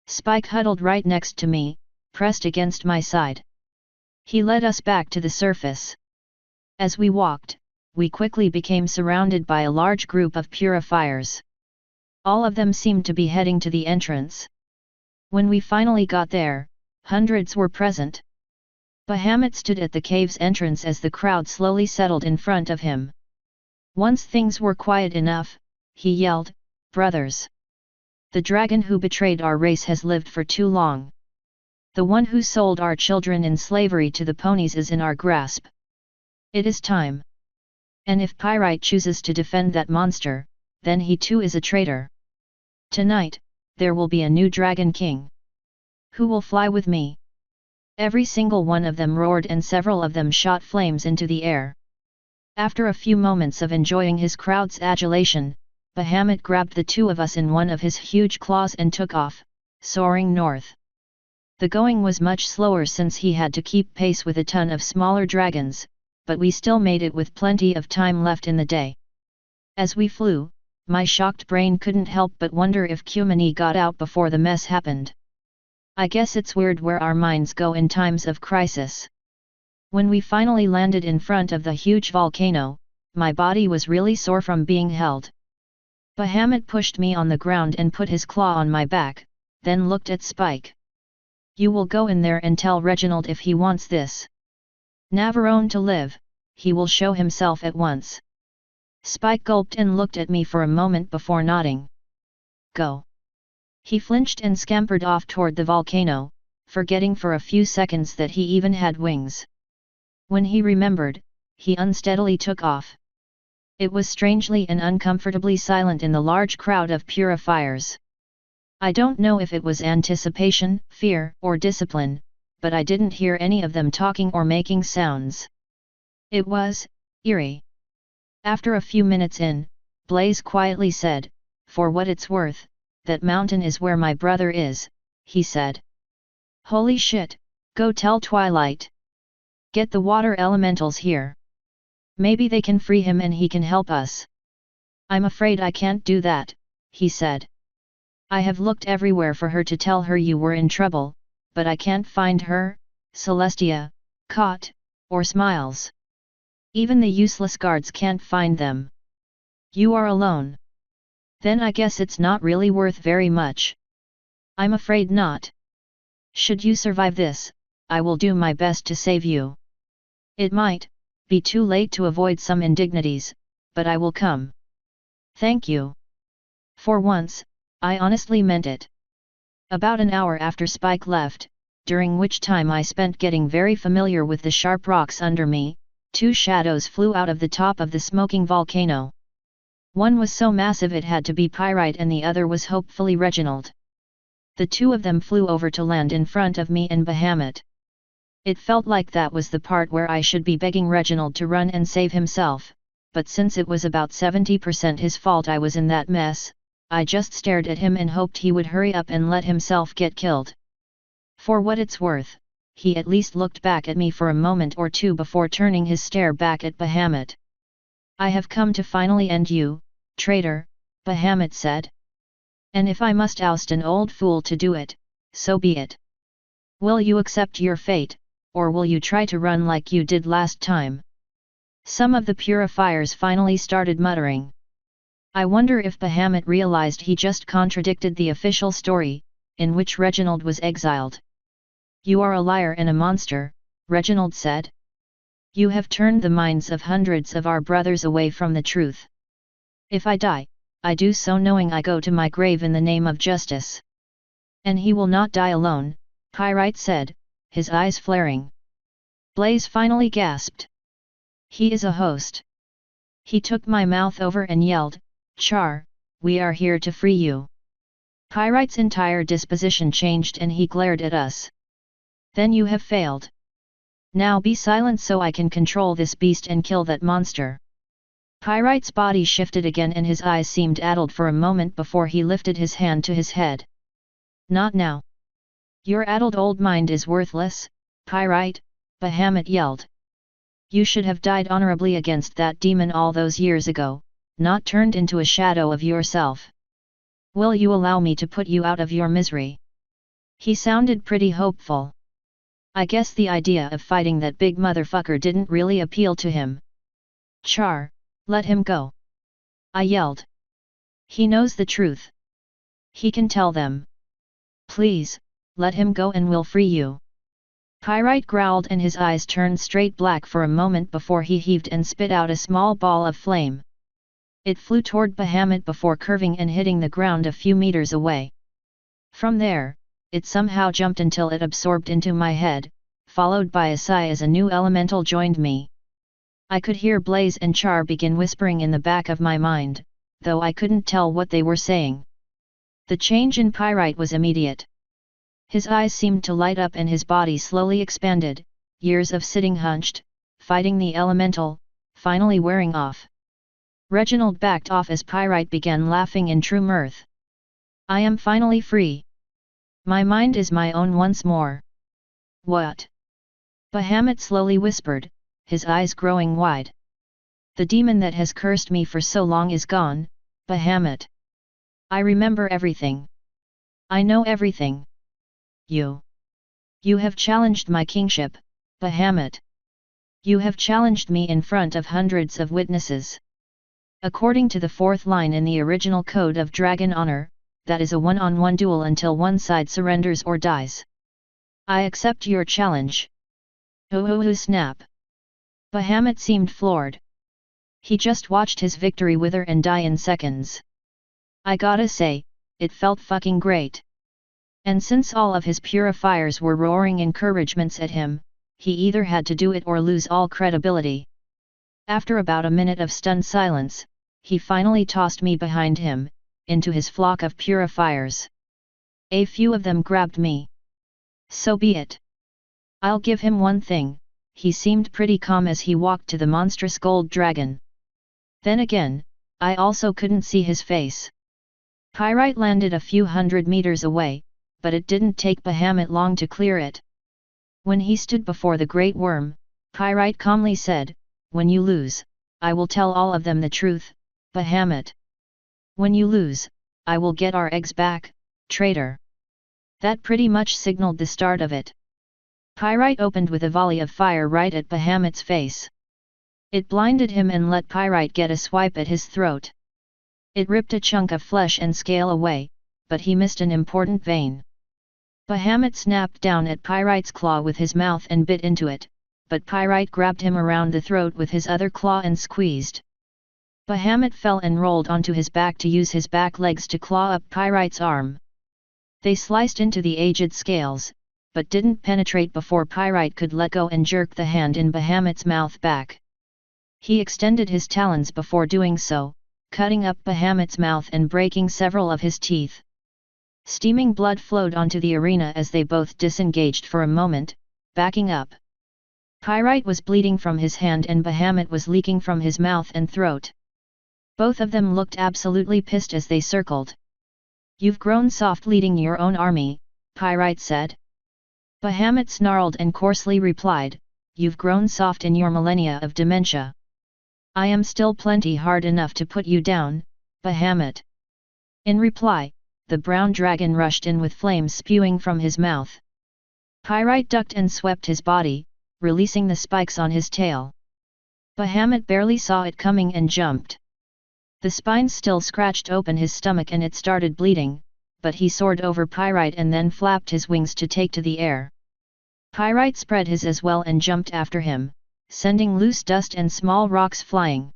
Spike huddled right next to me, pressed against my side. He led us back to the surface. As we walked, we quickly became surrounded by a large group of purifiers. All of them seemed to be heading to the entrance. When we finally got there, hundreds were present. Bahamut stood at the cave's entrance as the crowd slowly settled in front of him. Once things were quiet enough, he yelled, "Brothers! The dragon who betrayed our race has lived for too long. The one who sold our children in slavery to the ponies is in our grasp. It is time. And if Pyrite chooses to defend that monster, then he too is a traitor. Tonight, there will be a new Dragon King. Who will fly with me?" Every single one of them roared and several of them shot flames into the air. After a few moments of enjoying his crowd's adulation, Bahamut grabbed the two of us in one of his huge claws and took off, soaring north. The going was much slower since he had to keep pace with a ton of smaller dragons, but we still made it with plenty of time left in the day. As we flew, my shocked brain couldn't help but wonder if Kumani got out before the mess happened. I guess it's weird where our minds go in times of crisis. When we finally landed in front of the huge volcano, my body was really sore from being held. Bahamut pushed me on the ground and put his claw on my back, then looked at Spike. You will go in there and tell Reginald if he wants this Navarone to live, he will show himself at once. Spike gulped and looked at me for a moment before nodding. Go. He flinched and scampered off toward the volcano, forgetting for a few seconds that he even had wings. When he remembered, he unsteadily took off. It was strangely and uncomfortably silent in the large crowd of purifiers. I don't know if it was anticipation, fear, or discipline, but I didn't hear any of them talking or making sounds. It was eerie. After a few minutes in, Blaze quietly said, "For what it's worth, that mountain is where my brother is," he said. "Holy shit, go tell Twilight. Get the water elementals here. Maybe they can free him and he can help us." "I'm afraid I can't do that," he said. "I have looked everywhere for her to tell her you were in trouble, but I can't find her, Celestia, Cot, or Smiles. Even the useless guards can't find them. You are alone. Then I guess it's not really worth very much." "I'm afraid not. Should you survive this, I will do my best to save you. It might be too late to avoid some indignities, but I will come." "Thank you." For once, I honestly meant it. About an hour after Spike left, during which time I spent getting very familiar with the sharp rocks under me, two shadows flew out of the top of the smoking volcano. One was so massive it had to be Pyrite and the other was hopefully Reginald. The two of them flew over to land in front of me and Bahamut. It felt like that was the part where I should be begging Reginald to run and save himself, but since it was about 70% his fault I was in that mess, I just stared at him and hoped he would hurry up and let himself get killed. For what it's worth, he at least looked back at me for a moment or two before turning his stare back at Bahamut. "I have come to finally end you, traitor," Bahamut said. "And if I must oust an old fool to do it, so be it. Will you accept your fate, or will you try to run like you did last time?" Some of the purifiers finally started muttering. I wonder if Bahamut realized he just contradicted the official story, in which Reginald was exiled. "You are a liar and a monster," Reginald said. "You have turned the minds of hundreds of our brothers away from the truth. If I die, I do so knowing I go to my grave in the name of justice." "And he will not die alone," Pyrite said, his eyes flaring. Blaze finally gasped. "He is a host." He took my mouth over and yelled, "Char, we are here to free you." Pyrite's entire disposition changed and he glared at us. "Then you have failed. Now be silent so I can control this beast and kill that monster." Pyrite's body shifted again and his eyes seemed addled for a moment before he lifted his hand to his head. "Not now. Your addled old mind is worthless, Pyrite," Bahamut yelled. "You should have died honorably against that demon all those years ago, not turned into a shadow of yourself. Will you allow me to put you out of your misery?" He sounded pretty hopeful. I guess the idea of fighting that big motherfucker didn't really appeal to him. "Char, let him go," I yelled. "He knows the truth. He can tell them. Please, let him go and we'll free you." Pyrite growled and his eyes turned straight black for a moment before he heaved and spit out a small ball of flame. It flew toward Bahamut before curving and hitting the ground a few meters away. From there, it somehow jumped until it absorbed into my head, followed by a sigh as a new elemental joined me. I could hear Blaze and Char begin whispering in the back of my mind, though I couldn't tell what they were saying. The change in Pyrite was immediate. His eyes seemed to light up and his body slowly expanded, years of sitting hunched, fighting the elemental, finally wearing off. Reginald backed off as Pyrite began laughing in true mirth. "I am finally free. My mind is my own once more." "What?" Bahamut slowly whispered, his eyes growing wide. "The demon that has cursed me for so long is gone, Bahamut. I remember everything. I know everything. You have challenged my kingship, Bahamut. You have challenged me in front of hundreds of witnesses. According to the fourth line in the original Code of Dragon Honor, that is a one-on-one duel until one side surrenders or dies. I accept your challenge. Oh snap. Bahamut seemed floored. He just watched his victory wither and die in seconds. I gotta say, it felt fucking great. And since all of his purifiers were roaring encouragements at him, he either had to do it or lose all credibility. After about a minute of stunned silence, he finally tossed me behind him, into his flock of purifiers. A few of them grabbed me. So be it. I'll give him one thing, he seemed pretty calm as he walked to the monstrous gold dragon. Then again, I also couldn't see his face. Pyrite landed a few hundred meters away, but it didn't take Bahamut long to clear it. When he stood before the great worm, Pyrite calmly said, "When you lose, I will tell all of them the truth, Bahamut. When you lose, I will get our eggs back, traitor." That pretty much signaled the start of it. Pyrite opened with a volley of fire right at Bahamut's face. It blinded him and let Pyrite get a swipe at his throat. It ripped a chunk of flesh and scale away, but he missed an important vein. Bahamut snapped down at Pyrite's claw with his mouth and bit into it, but Pyrite grabbed him around the throat with his other claw and squeezed. Bahamut fell and rolled onto his back to use his back legs to claw up Pyrite's arm. They sliced into the aged scales, but didn't penetrate before Pyrite could let go and jerk the hand in Bahamut's mouth back. He extended his talons before doing so, cutting up Bahamut's mouth and breaking several of his teeth. Steaming blood flowed onto the arena as they both disengaged for a moment, backing up. Pyrite was bleeding from his hand and Bahamut was leaking from his mouth and throat. Both of them looked absolutely pissed as they circled. "You've grown soft leading your own army," Pyrite said. Bahamut snarled and coarsely replied, "You've grown soft in your millennia of dementia. I am still plenty hard enough to put you down, Bahamut." In reply, the brown dragon rushed in with flames spewing from his mouth. Pyrite ducked and swept his body, releasing the spikes on his tail. Bahamut barely saw it coming and jumped. The spines still scratched open his stomach and it started bleeding, but he soared over Pyrite and then flapped his wings to take to the air. Pyrite spread his as well and jumped after him, sending loose dust and small rocks flying.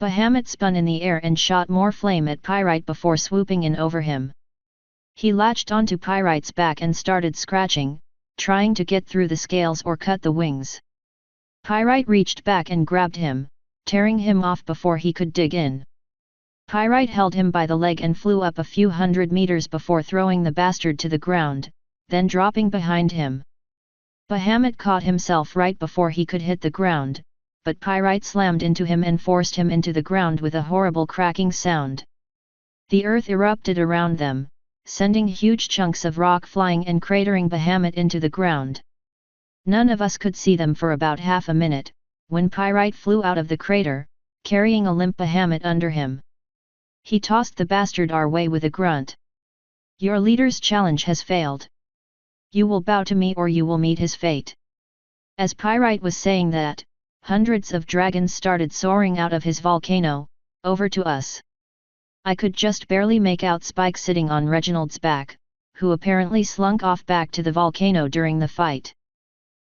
Bahamut spun in the air and shot more flame at Pyrite before swooping in over him. He latched onto Pyrite's back and started scratching, trying to get through the scales or cut the wings. Pyrite reached back and grabbed him, tearing him off before he could dig in. Pyrite held him by the leg and flew up a few hundred meters before throwing the bastard to the ground, then dropping behind him. Bahamut caught himself right before he could hit the ground, but Pyrite slammed into him and forced him into the ground with a horrible cracking sound. The earth erupted around them, sending huge chunks of rock flying and cratering Bahamut into the ground. None of us could see them for about half a minute, when Pyrite flew out of the crater, carrying a limp Bahamut under him. He tossed the bastard our way with a grunt. "Your leader's challenge has failed. You will bow to me or you will meet his fate." As Pyrite was saying that, hundreds of dragons started soaring out of his volcano, over to us. I could just barely make out Spike sitting on Reginald's back, who apparently slunk off back to the volcano during the fight.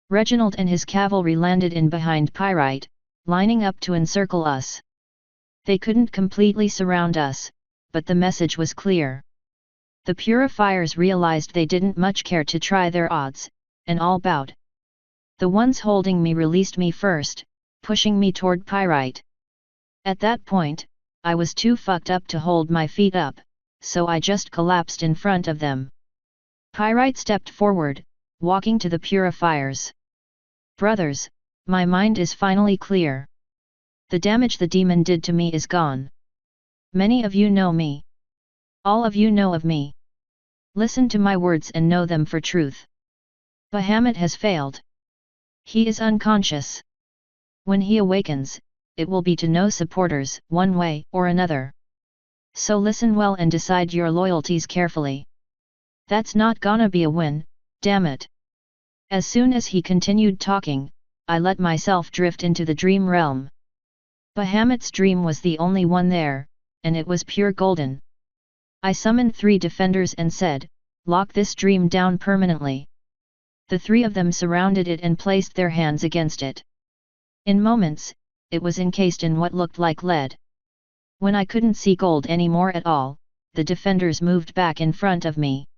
Reginald and his cavalry landed in behind Pyrite, lining up to encircle us. They couldn't completely surround us, but the message was clear. The purifiers realized they didn't much care to try their odds, and all bowed. The ones holding me released me first, pushing me toward Pyrite. At that point, I was too fucked up to hold my feet up, so I just collapsed in front of them. Pyrite stepped forward, walking to the purifiers. "Brothers, my mind is finally clear. The damage the demon did to me is gone. Many of you know me. All of you know of me. Listen to my words and know them for truth. Bahamut has failed. He is unconscious. When he awakens, it will be to no supporters, one way or another. So listen well and decide your loyalties carefully. That's not gonna be a win, damn it." As soon as he continued talking, I let myself drift into the dream realm. Bahamut's dream was the only one there, and it was pure golden. I summoned 3 defenders and said, "Lock this dream down permanently." The 3 of them surrounded it and placed their hands against it. In moments, it was encased in what looked like lead. When I couldn't see gold anymore at all, the defenders moved back in front of me.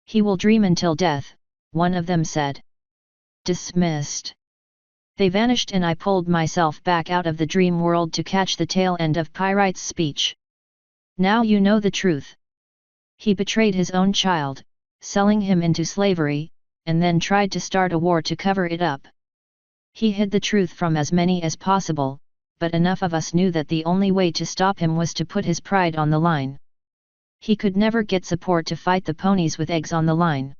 "He will dream until death," one of them said. Dismissed. They vanished and I pulled myself back out of the dream world to catch the tail end of Pyrite's speech. "Now you know the truth. He betrayed his own child, selling him into slavery, and then tried to start a war to cover it up. He hid the truth from as many as possible, but enough of us knew that the only way to stop him was to put his pride on the line. He could never get support to fight the ponies with eggs on the line.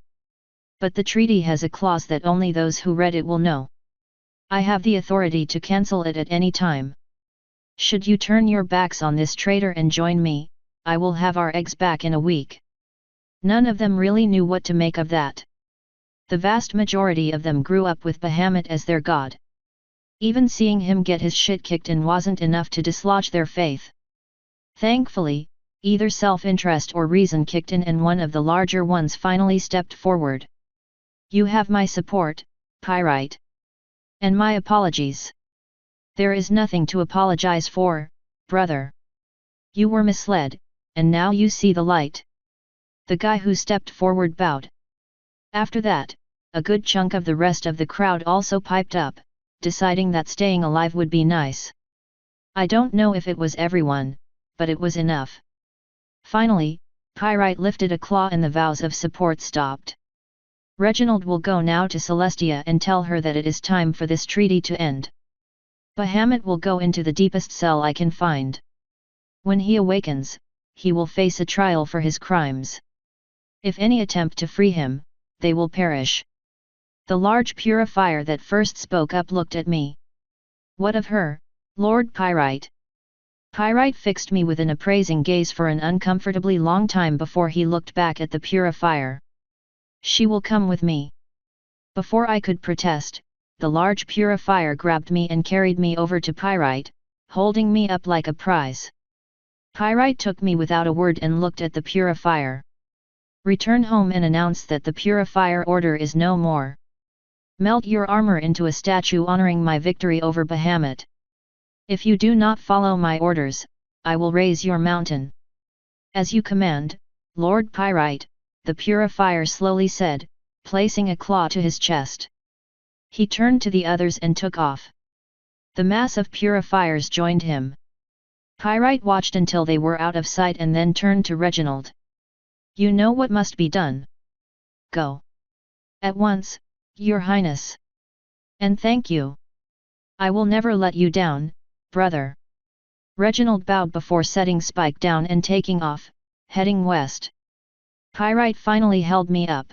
But the treaty has a clause that only those who read it will know. I have the authority to cancel it at any time. Should you turn your backs on this traitor and join me, I will have our eggs back in a week." None of them really knew what to make of that. The vast majority of them grew up with Bahamut as their god. Even seeing him get his shit kicked in wasn't enough to dislodge their faith. Thankfully, either self-interest or reason kicked in and one of the larger ones finally stepped forward. "You have my support, Pyrite. And my apologies. There is nothing to apologize for, brother. You were misled, and now you see the light." The guy who stepped forward bowed. After that, a good chunk of the rest of the crowd also piped up, deciding that staying alive would be nice. I don't know if it was everyone, but it was enough. Finally, Pyrite lifted a claw and the vows of support stopped. "Reginald will go now to Celestia and tell her that it is time for this treaty to end. Bahamut will go into the deepest cell I can find. When he awakens, he will face a trial for his crimes. If any attempt to free him, they will perish." The large purifier that first spoke up looked at me. "What of her, Lord Pyrite?" Pyrite fixed me with an appraising gaze for an uncomfortably long time before he looked back at the purifier. "She will come with me." Before I could protest, the large purifier grabbed me and carried me over to Pyrite, holding me up like a prize. Pyrite took me without a word and looked at the purifier. "Return home and announce that the purifier order is no more. Melt your armor into a statue honoring my victory over Bahamut. If you do not follow my orders, I will raise your mountain." "As you command, Lord Pyrite," the purifier slowly said, placing a claw to his chest. He turned to the others and took off. The mass of purifiers joined him. Pyrite watched until they were out of sight and then turned to Reginald. "You know what must be done. Go. At once, Your Highness. And thank you. I will never let you down, brother." Reginald bowed before setting Spike down and taking off, heading west. Pyrite finally held me up.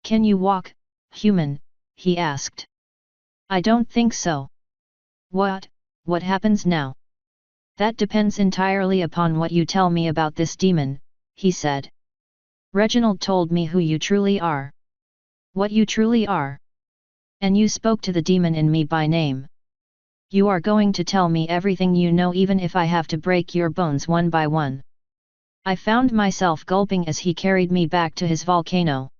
"Can you walk, human?" he asked. "I don't think so." What happens now?" "That depends entirely upon what you tell me about this demon," he said. "Reginald told me who you truly are." "What you truly are?" "And you spoke to the demon in me by name. You are going to tell me everything you know even if I have to break your bones one by one." I found myself gulping as he carried me back to his volcano.